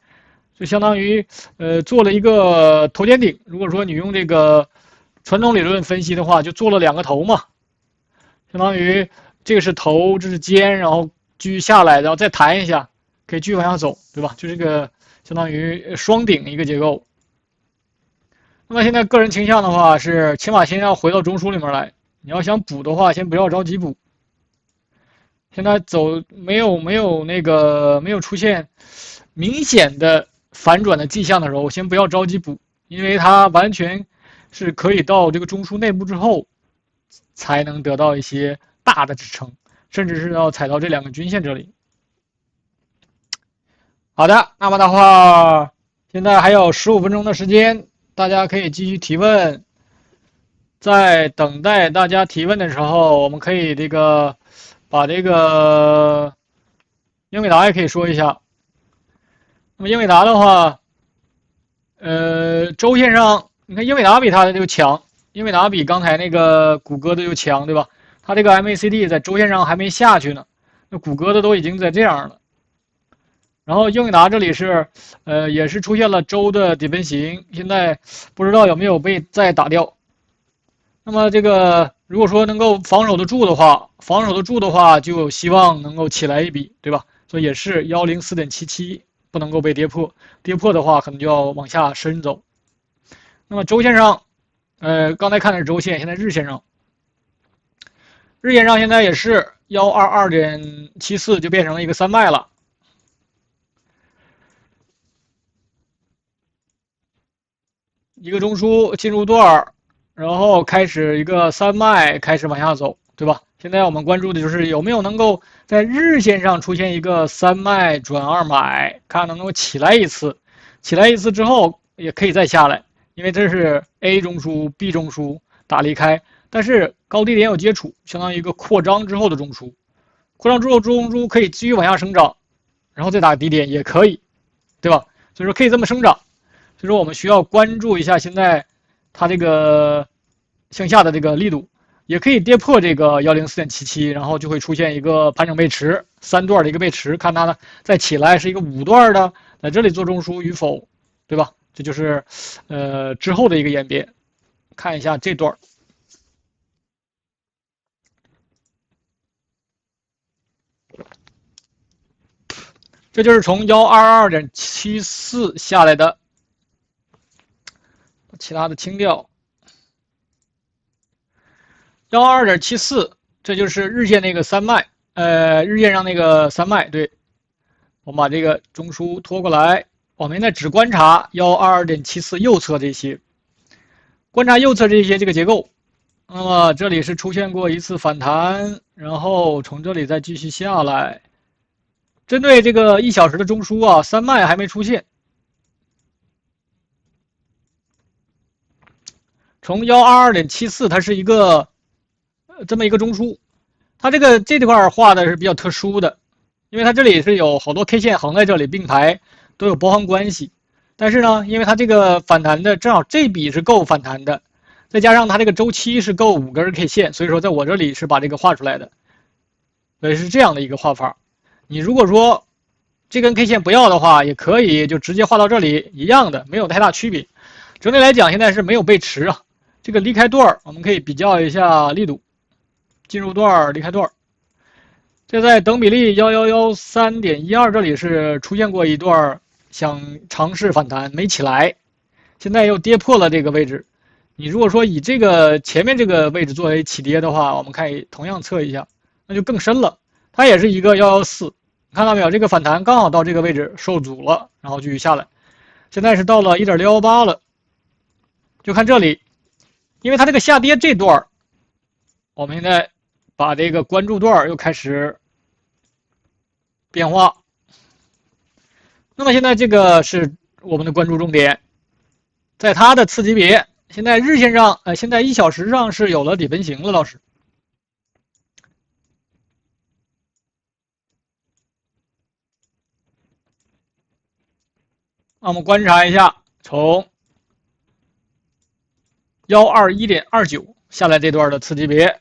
就相当于做了一个头肩顶。如果说你用这个传统理论分析的话，就做了2个头嘛，相当于这个是头，这是肩，然后继续下来，然后再弹一下，可以继续往下走，对吧？就这个相当于双顶一个结构。那么现在个人倾向的话是，起码先要回到中枢里面来。你要想补的话，先不要着急补。现在走没有出现明显的反转的迹象的时候，先不要着急补，因为它完全是可以到这个中枢内部之后，才能得到一些大的支撑，甚至是要踩到这2个均线这里。好的，那么的话，现在还有15分钟的时间，大家可以继续提问。在等待大家提问的时候，我们可以把这个英伟达也可以说一下。那么英伟达的话，周线上你看英伟达比它的就强，英伟达比刚才那个谷歌的就强，对吧？它这个 MACD 在周线上还没下去呢，那谷歌的都已经在这样了。然后英伟达这里是，也是出现了周的底分型，现在不知道有没有被再打掉。那么这个如果说能够防守得住的话，就有希望能够起来一笔，对吧？所以也是104.77不能够被跌破，跌破的话可能就要往下深走。那么周线上，刚才看的是周线，现在日线上现在也是122.74就变成了一个三脉了。一个中枢进入段，然后开始一个三脉开始往下走，对吧？现在我们关注的就是有没有能够在日线上出现一个三脉转二买，看能够起来一次。起来一次之后也可以再下来，因为这是 A 中枢、B 中枢打离开，但是高低点有接触，相当于一个扩张之后的中枢。扩张之后中枢可以继续往下生长，然后再打低点也可以，对吧？所以说可以这么生长。所以说我们需要关注一下现在它这个向下的这个力度，也可以跌破这个104.77，然后就会出现一个盘整背驰，3段的一个背驰，看它呢再起来是一个5段的，在这里做中枢与否，对吧？这就是之后的一个演变。看一下这段。这就是从122.74下来的，把其他的清掉。122.74，这就是日线那个3脉，日线上那个3脉。对，我们把这个中枢拖过来，我们现在只观察122.74右侧这些，观察右侧这些这个结构。那么这里是出现过一次反弹，然后从这里再继续下来。针对这个1小时的中枢啊，3脉还没出现。从122.74，它是一个这么一个中枢，它这块画的是比较特殊的，因为它这里是有好多 K 线横在这里并排，都有波长关系。但是呢，因为它这个反弹的正好这笔是够反弹的，再加上它这个周期是够5根 K 线，所以说在我这里是把这个画出来的，所以是这样的一个画法。你如果说这根 K 线不要的话，也可以就直接画到这里，一样的，没有太大区别。整体来讲，现在是没有背驰啊。这个离开段我们可以比较一下力度，进入段离开段。这在等比例1113.12这里是出现过一段想尝试反弹没起来，现在又跌破了这个位置。你如果说以这个前面这个位置作为起跌的话，我们可以同样测一下，那就更深了。它也是一个114，看到没有？这个反弹刚好到这个位置受阻了，然后继续下来。现在是到了1.618了，就看这里，因为它这个下跌这段，我们现在把这个关注段又开始变化。那么现在这个是我们的关注重点，在它的次级别，现在日线上，现在1小时上是有了底分型了，老师。那我们观察一下，从121.29下来这段的次级别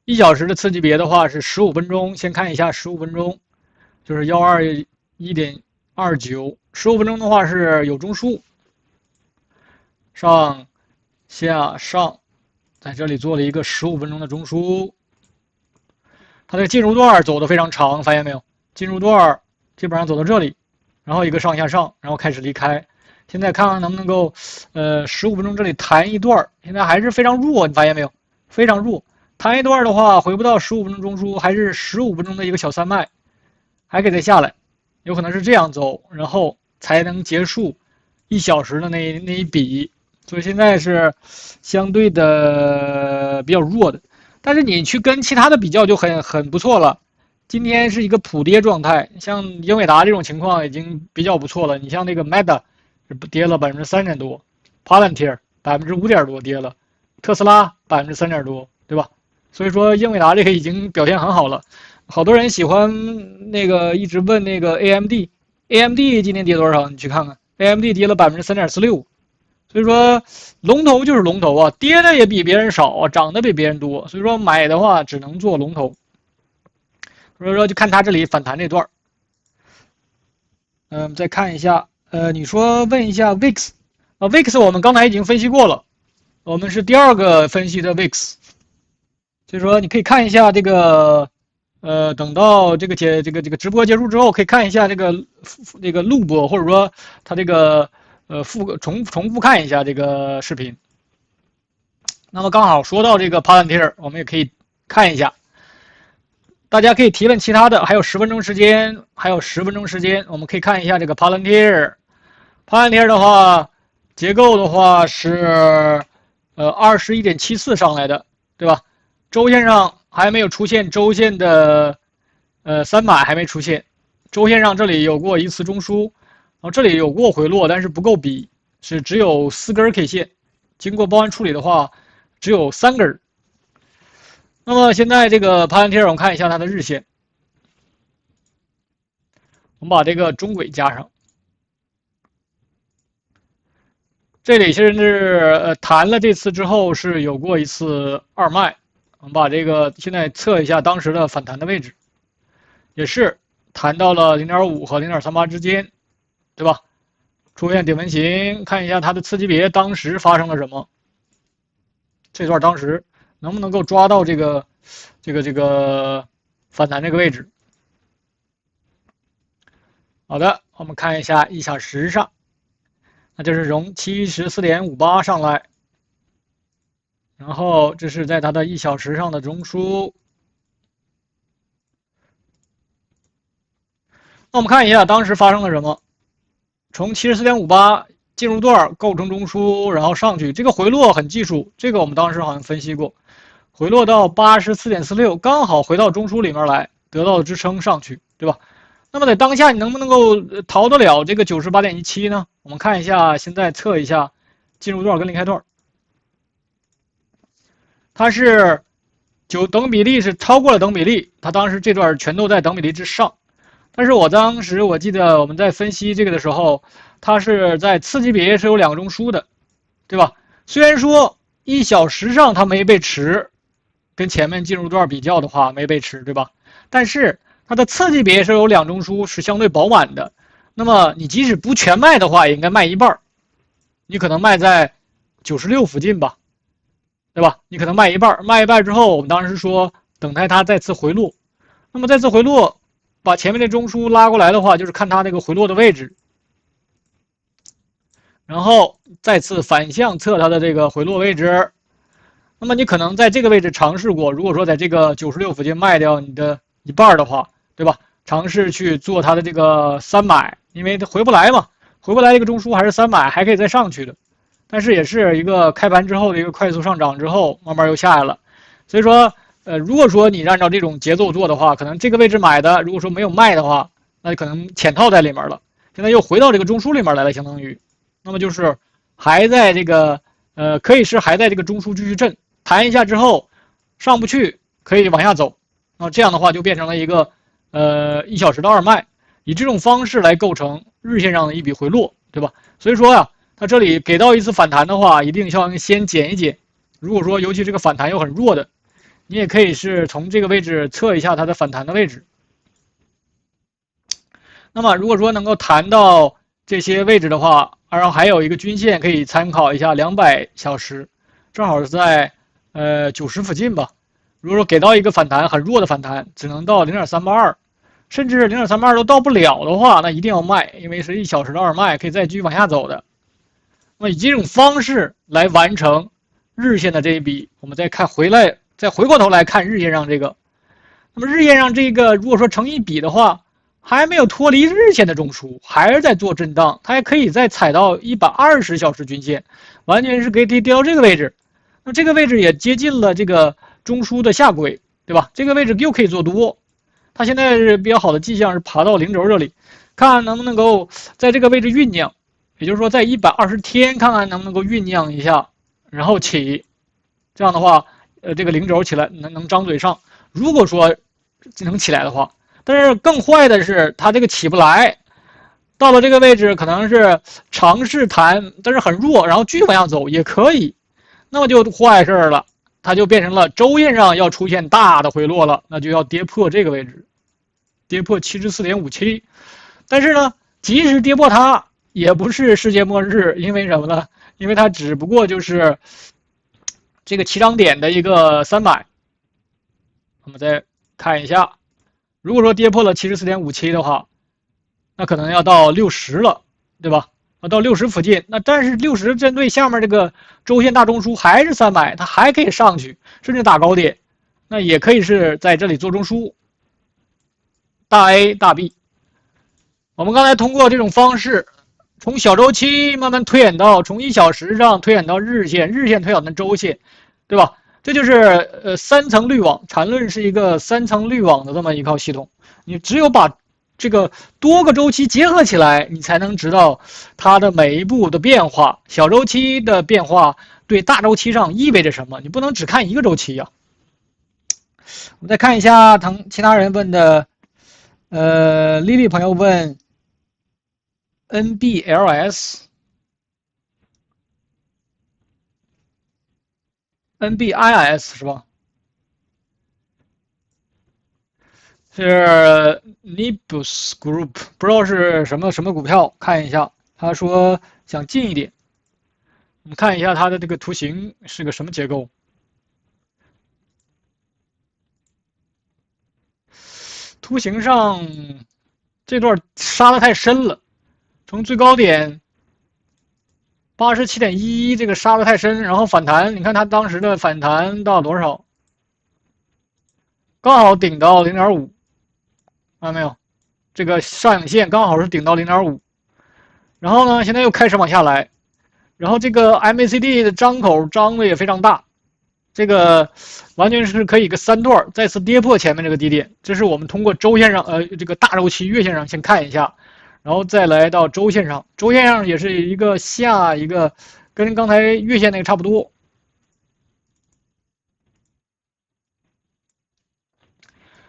，1小时的次级别的话是15分钟，先看一下15分钟，就是121.29，15分钟的话是有中枢，上下上，在这里做了一个15分钟的中枢，它的进入段走得非常长，发现没有？进入段基本上走到这里。然后一个上下上，然后开始离开。现在看看能不能够，15分钟这里弹一段，现在还是非常弱，你发现没有？非常弱。弹一段的话，回不到15分钟中枢，还是15分钟的一个小3脉，还可以再下来，有可能是这样走，然后才能结束1小时的那一笔。所以现在是相对的比较弱的，但是你去跟其他的比较就很不错了。今天是一个普跌状态，像英伟达这种情况已经比较不错了。你像那个 Meta 跌了3点多 ，Palantir 5点多跌了，特斯拉3点多，对吧？所以说英伟达这个已经表现很好了。好多人喜欢那个一直问那个 AMD 今天跌多少？你去看看 ，AMD 跌了3.46。所以说龙头就是龙头啊，跌的也比别人少啊，涨的比别人多。所以说买的话只能做龙头。所以说就看它这里反弹这段。再看一下，你说问一下 VIX，VIX 我们刚才已经分析过了，我们是第2个分析的 VIX， 所以说你可以看一下这个，等到这个直播结束之后，可以看一下这个录播，或者说它这个重复看一下这个视频。那么刚好说到这个 Palantir， 我们也可以看一下。大家可以提问其他的，还有10分钟时间，我们可以看一下这个 Palantir。Palantir 的话，结构的话是21.74上来的，对吧？周线上还没有出现周线的3买还没出现，周线上这里有过一次中枢，后这里有过回落，但是不够比，是只有4根 K 线，经过包含处理的话，只有3根。那么现在这个帕兰贴，我们看一下它的日线，我们把这个中轨加上，这里甚至弹了这次之后是有过一次2脉，我们把这个现在测一下当时的反弹的位置，也是弹到了 0.5 和 0.38 之间，对吧？出现顶纹形，看一下它的次级别当时发生了什么，这段当时能不能够抓到这个反弹这个位置？好的，我们看一下1小时上，那就是从 74.58 上来，然后这是在它的1小时上的中枢。那我们看一下当时发生了什么，从 74.58 进入段构成中枢，然后上去，这个回落很技术，这个我们当时好像分析过，回落到 84.46， 刚好回到中枢里面来，得到了支撑上去，对吧？那么在当下你能不能够逃得了这个 98.17 呢？我们看一下，现在测一下进入段跟离开段，它是等比例是超过了等比例，它当时这段全都在等比例之上。但是我当时我记得我们在分析这个的时候，它是在次级别是有2个中枢的，对吧？虽然说1小时上它没被持，跟前面进入段比较的话没被持，对吧？但是它的次级别是有2中枢是相对饱满的，那么你即使不全卖的话，也应该卖一半，你可能卖在96附近吧，对吧？你可能卖一半，卖一半之后，我们当时说等待它再次回落，那么再次回落。把前面的中枢拉过来的话，就是看它那个回落的位置，然后再次反向测它的这个回落位置。那么你可能在这个位置尝试过，如果说在这个96附近卖掉你的一半的话，对吧？尝试去做它的这个300，因为它回不来嘛，回不来这个中枢还是300，还可以再上去的。但是也是一个开盘之后的一个快速上涨之后，慢慢又下来了。所以说。如果说你按照这种节奏做的话，可能这个位置买的，如果说没有卖的话，那可能潜套在里面了。现在又回到这个中枢里面来了，相当于，那么就是还在这个可以是还在这个中枢继续震，弹一下之后上不去，可以往下走。那这样的话就变成了一个1小时的2脉，以这种方式来构成日线上的一笔回落，对吧？所以说呀，它这里给到一次反弹的话，一定要先减一减。如果说尤其这个反弹又很弱的。你也可以是从这个位置测一下它的反弹的位置。那么如果说能够弹到这些位置的话，然后还有一个均线可以参考一下200小时，正好是在90附近吧。如果说给到一个反弹很弱的反弹，只能到 0.382， 甚至 0.382 都到不了的话，那一定要卖，因为是1小时的2脉，可以再继续往下走的。那么以这种方式来完成日线的这一笔，我们再看再回过头来看日线上这个，那么日线上这个如果说成一笔的话，还没有脱离日线的中枢，还是在做震荡，它还可以再踩到120小时均线，完全是可以跌到这个位置。那这个位置也接近了这个中枢的下轨，对吧？这个位置又可以做多，它现在是比较好的迹象是爬到0轴这里，看看能不能够在这个位置酝酿，也就是说在120天看看能不能够酝酿一下，然后起，这样的话。这个0轴起来能张嘴上，如果说能起来的话，但是更坏的是它这个起不来，到了这个位置可能是尝试弹，但是很弱，然后继续往下走也可以，那么就坏事了，它就变成了周线上要出现大的回落了，那就要跌破这个位置，跌破 74.57， 但是呢，即使跌破它也不是世界末日，因为什么呢？因为它只不过就是这个起涨点的一个300，我们再看一下，如果说跌破了 74.57 的话，那可能要到60了，对吧？到60附近，那但是60针对下面这个周线大中枢还是300，它还可以上去，甚至打高点，那也可以是在这里做中枢，大 A 大 B。我们刚才通过这种方式，从小周期慢慢推演到从1小时上推演到日线，日线推演到周线，对吧？这就是3层滤网，缠论是一个3层滤网的这么一套系统。你只有把这个多个周期结合起来，你才能知道它的每一步的变化，小周期的变化对大周期上意味着什么。你不能只看一个周期呀。我们再看一下其他人问的，丽丽朋友问 NBIS 是吧？是 Nibus Group， 不知道是什么股票，看一下。他说想近一点，我们看一下它的这个图形是个什么结构。图形上这段杀的太深了，从最高点87.11这个杀的太深，然后反弹，你看它当时的反弹到多少？刚好顶到 0.5， 看到没有？这个上影线刚好是顶到 0.5， 然后呢，现在又开始往下来，然后这个 MACD 的张口张的也非常大，这个完全是可以一个三段再次跌破前面这个低点。这是我们通过周线上这个大周期月线上先看一下，然后再来到周线上，周线上也是一个下一个跟刚才月线那个差不多。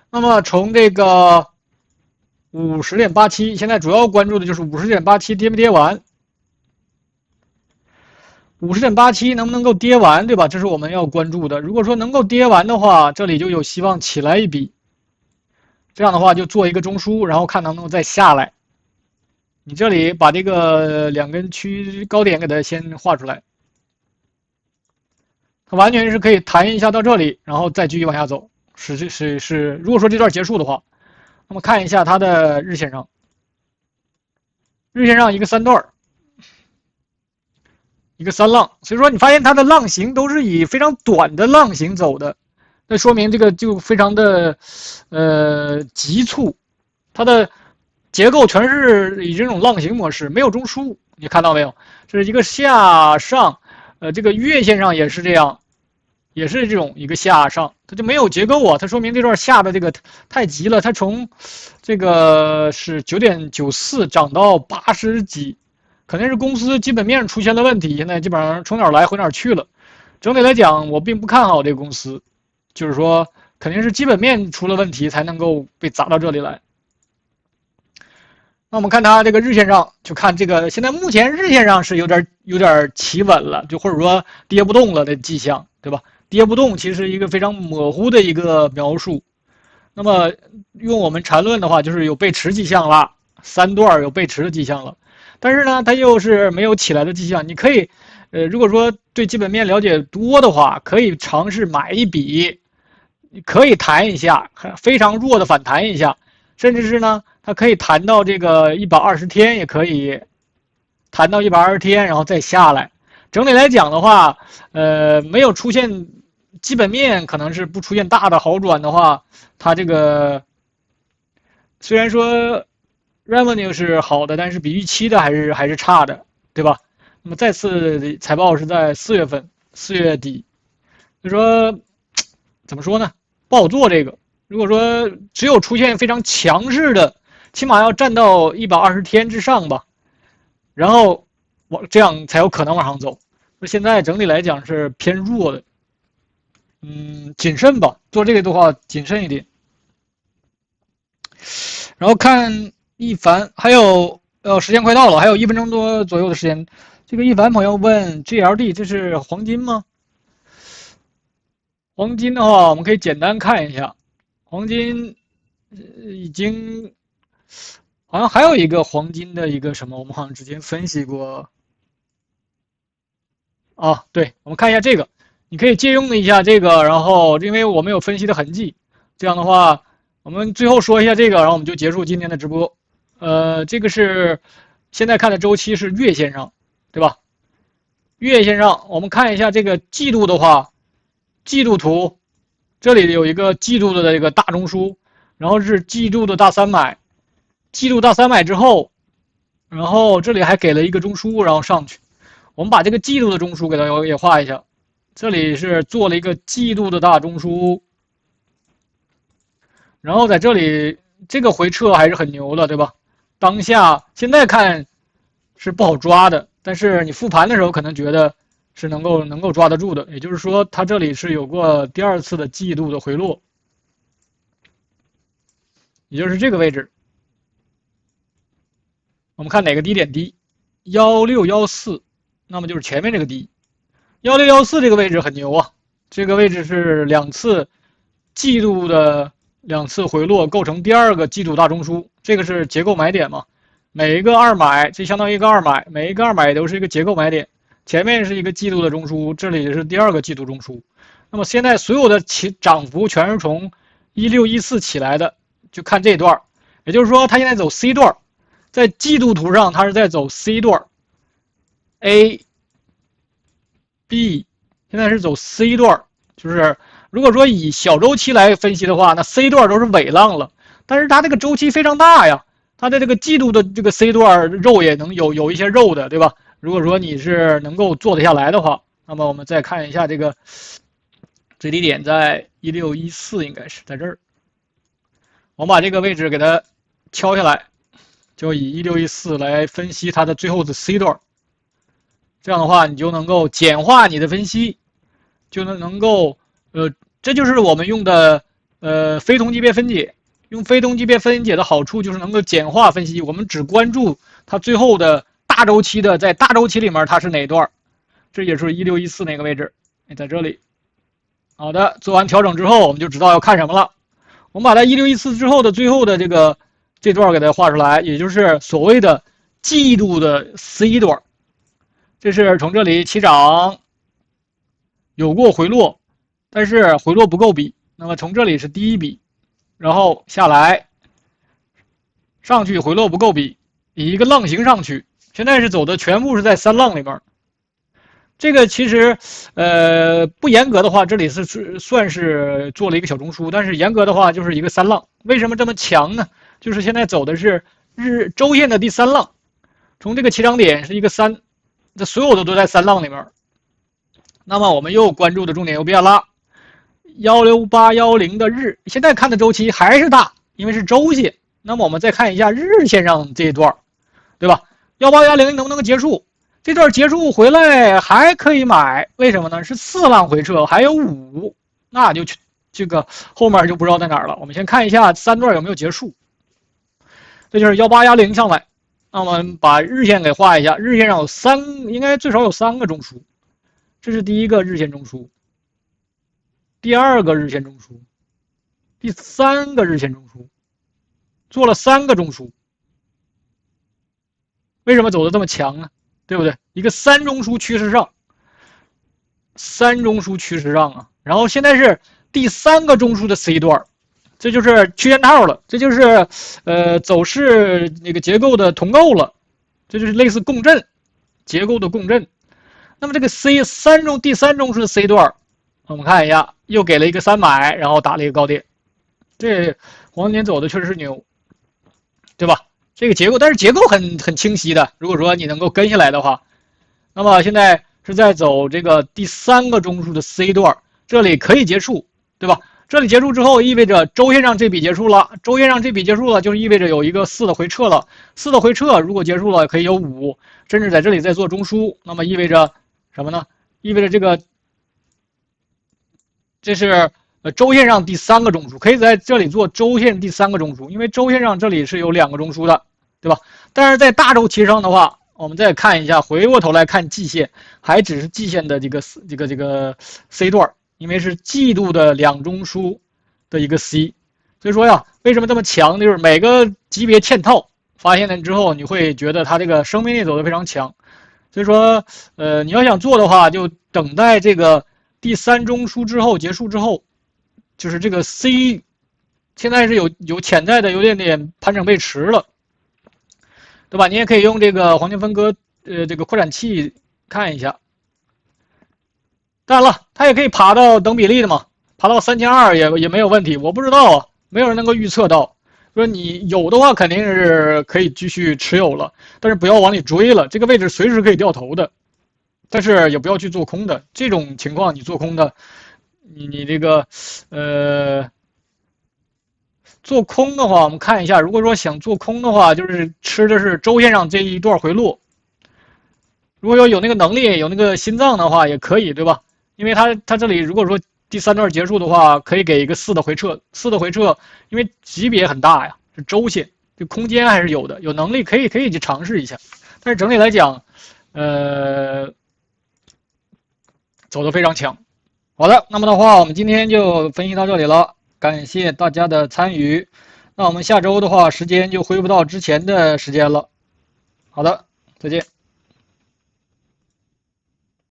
那么从这个50.87，现在主要关注的就是50.87跌没跌完，50.87能不能够跌完，对吧？这是我们要关注的。如果说能够跌完的话，这里就有希望起来一笔。这样的话就做一个中枢，然后看能不能再下来。你这里把这个两根区高点给它先画出来，它完全是可以弹一下到这里，然后再继续往下走。如果说这段结束的话，那么看一下它的日线上，日线上一个三段，一个三浪，所以说你发现它的浪形都是以非常短的浪形走的，那说明这个就非常的急促，它的结构全是以这种浪形模式，没有中枢，你看到没有？这是一个下上，这个月线上也是这样，也是这种一个下上，它就没有结构啊，它说明这段下的这个太急了，它从这个是9.94涨到80几，肯定是公司基本面出现了问题，现在基本上从哪儿来回哪儿去了。整体来讲，我并不看好这个公司，就是说肯定是基本面出了问题才能够被砸到这里来。那我们看它这个日线上，就看这个现在目前日线上是有点企稳了，就或者说跌不动了的迹象，对吧？跌不动其实是一个非常模糊的一个描述。那么用我们缠论的话，就是有背驰迹象了，三段有背驰的迹象了。但是呢，它又是没有起来的迹象。你可以，如果说对基本面了解多的话，可以尝试买一笔，可以弹一下，非常弱的反弹一下，甚至是呢，它可以弹到这个120天，也可以弹到120天，然后再下来。整体来讲的话，没有出现基本面可能是不出现大的好转的话，它这个虽然说 revenue 是好的，但是比预期的还是差的，对吧？那么再次财报是在4月份，4月底，就说怎么说呢？不好做这个。如果说只有出现非常强势的，起码要站到120天之上吧，然后这样才有可能往上走。现在整体来讲是偏弱的，谨慎吧，做这个的话谨慎一点。然后看一凡，还有时间快到了，还有1分钟多左右的时间。这个一凡朋友问 GLD 这是黄金吗？黄金的话，我们可以简单看一下，黄金已经好像还有一个黄金的一个什么，我们好像之前分析过。啊，对，我们看一下这个，你可以借用一下这个，然后因为我们有分析的痕迹，这样的话，我们最后说一下这个，然后我们就结束今天的直播。这个是现在看的周期是月线上，对吧？月线上，我们看一下这个季度的话，季度图，这里有一个季度的这个大中枢，然后是季度的大三买，季度大三买之后，然后这里还给了一个中枢，然后上去。我们把这个季度的中枢给它也画一下，这里是做了一个季度的大中枢，然后在这里这个回撤还是很牛的，对吧？当下现在看是不好抓的，但是你复盘的时候可能觉得是能够抓得住的。也就是说，它这里是有过第二次的季度的回落，也就是这个位置。我们看哪个低点低？1614，那么就是前面这个低。1614这个位置很牛啊，这个位置是2次季度的2次回落，构成第二个季度大中枢，这个是结构买点嘛？每一个二买，这相当于一个二买，每一个二买都是一个结构买点。前面是一个季度的中枢，这里是第二个季度中枢。那么现在所有的涨幅全是从1614起来的，就看这段，也就是说它现在走 C 段，在季度图上它是在走 C 段 ，A、B， 现在是走 C 段，就是如果说以小周期来分析的话，那 C 段都是尾浪了，但是它这个周期非常大呀，它的这个季度的这个 C 段肉也能有一些肉的，对吧？如果说你是能够做得下来的话，那么我们再看一下这个最低点在1614，应该是在这儿。我们把这个位置给它敲下来，就以1614来分析它的最后的 C 段。这样的话，你就能够简化你的分析，就能够这就是我们用的非同级别分解。用非同级别分解的好处就是能够简化分析，我们只关注它最后的大周期的，在大周期里面它是哪段，这也是1614那个位置，在这里。好的，做完调整之后，我们就知道要看什么了。我们把它1614之后的最后的这段给它画出来，也就是所谓的季度的 C 段。这是从这里起涨，有过回落，但是回落不够比。那么从这里是第一笔，然后下来，上去回落不够比，以一个浪形上去。现在是走的全部是在三浪里面。这个其实，不严格的话，这里是算是做了一个小中枢，但是严格的话就是一个三浪。为什么这么强呢？就是现在走的是周线的第三浪，从这个起涨点是一个3，这所有的都在三浪里面。那么我们又关注的重点又变了，16810的日，现在看的周期还是大，因为是周线。那么我们再看一下日线上这一段，对吧？18110能不能结束？这段结束回来还可以买，为什么呢？是4浪回撤，还有5，那就这个后面就不知道在哪儿了。我们先看一下3段有没有结束，这就是18110上来。那我们把日线给画一下，日线上有应该最少有3个中枢，这是第一个日线中枢，第二个日线中枢，第3个日线中枢，做了3个中枢。为什么走的这么强呢？对不对？一个3中枢趋势上，3中枢趋势上啊，然后现在是第3个中枢的 C 段，这就是区间套了，这就是走势那个结构的同构了，这就是类似共振结构的共振。那么这个第三中枢的 C 段，我们看一下，又给了一个3买，然后打了一个高点，这黄金年走的确实是牛，对吧？这个结构，但是结构很清晰的。如果说你能够跟下来的话，那么现在是在走这个第3个中枢的 C 段，这里可以结束，对吧？这里结束之后，意味着周线上这笔结束了，周线上这笔结束了，就意味着有一个4的回撤了。4的回撤如果结束了，可以有5，甚至在这里再做中枢，那么意味着什么呢？意味着这是周线上第3个中枢，可以在这里做周线第3个中枢，因为周线上这里是有2个中枢的，对吧？但是在大周期上的话，我们再看一下，回过头来看季线，还只是季线的这个 C 段，因为是季度的2中枢的一个 C， 所以说呀，为什么这么强？就是每个级别嵌套，发现了之后，你会觉得它这个生命力走得非常强。所以说，你要想做的话，就等待这个第3中枢之后结束之后，就是这个 C， 现在是有潜在的有点盘整背驰了。对吧？你也可以用这个黄金分割这个扩展器看一下。当然了，它也可以爬到等比例的嘛，爬到3200也没有问题。我不知道啊，没有人能够预测到。说你有的话肯定是可以继续持有了，但是不要往里追了，这个位置随时可以掉头的。但是也不要去做空的，这种情况你做空的，你这个做空的话，我们看一下，如果说想做空的话，就是吃的是周线上这一段回落。如果说有那个能力、有那个心脏的话，也可以，对吧？因为它这里如果说第3段结束的话，可以给一个4的回撤，4的回撤，因为级别很大呀，是周线，这空间还是有的，有能力可以去尝试一下。但是整体来讲，走得非常强。好的，那么的话，我们今天就分析到这里了，感谢大家的参与。那我们下周的话，时间就恢复到之前的时间了。好的，再见。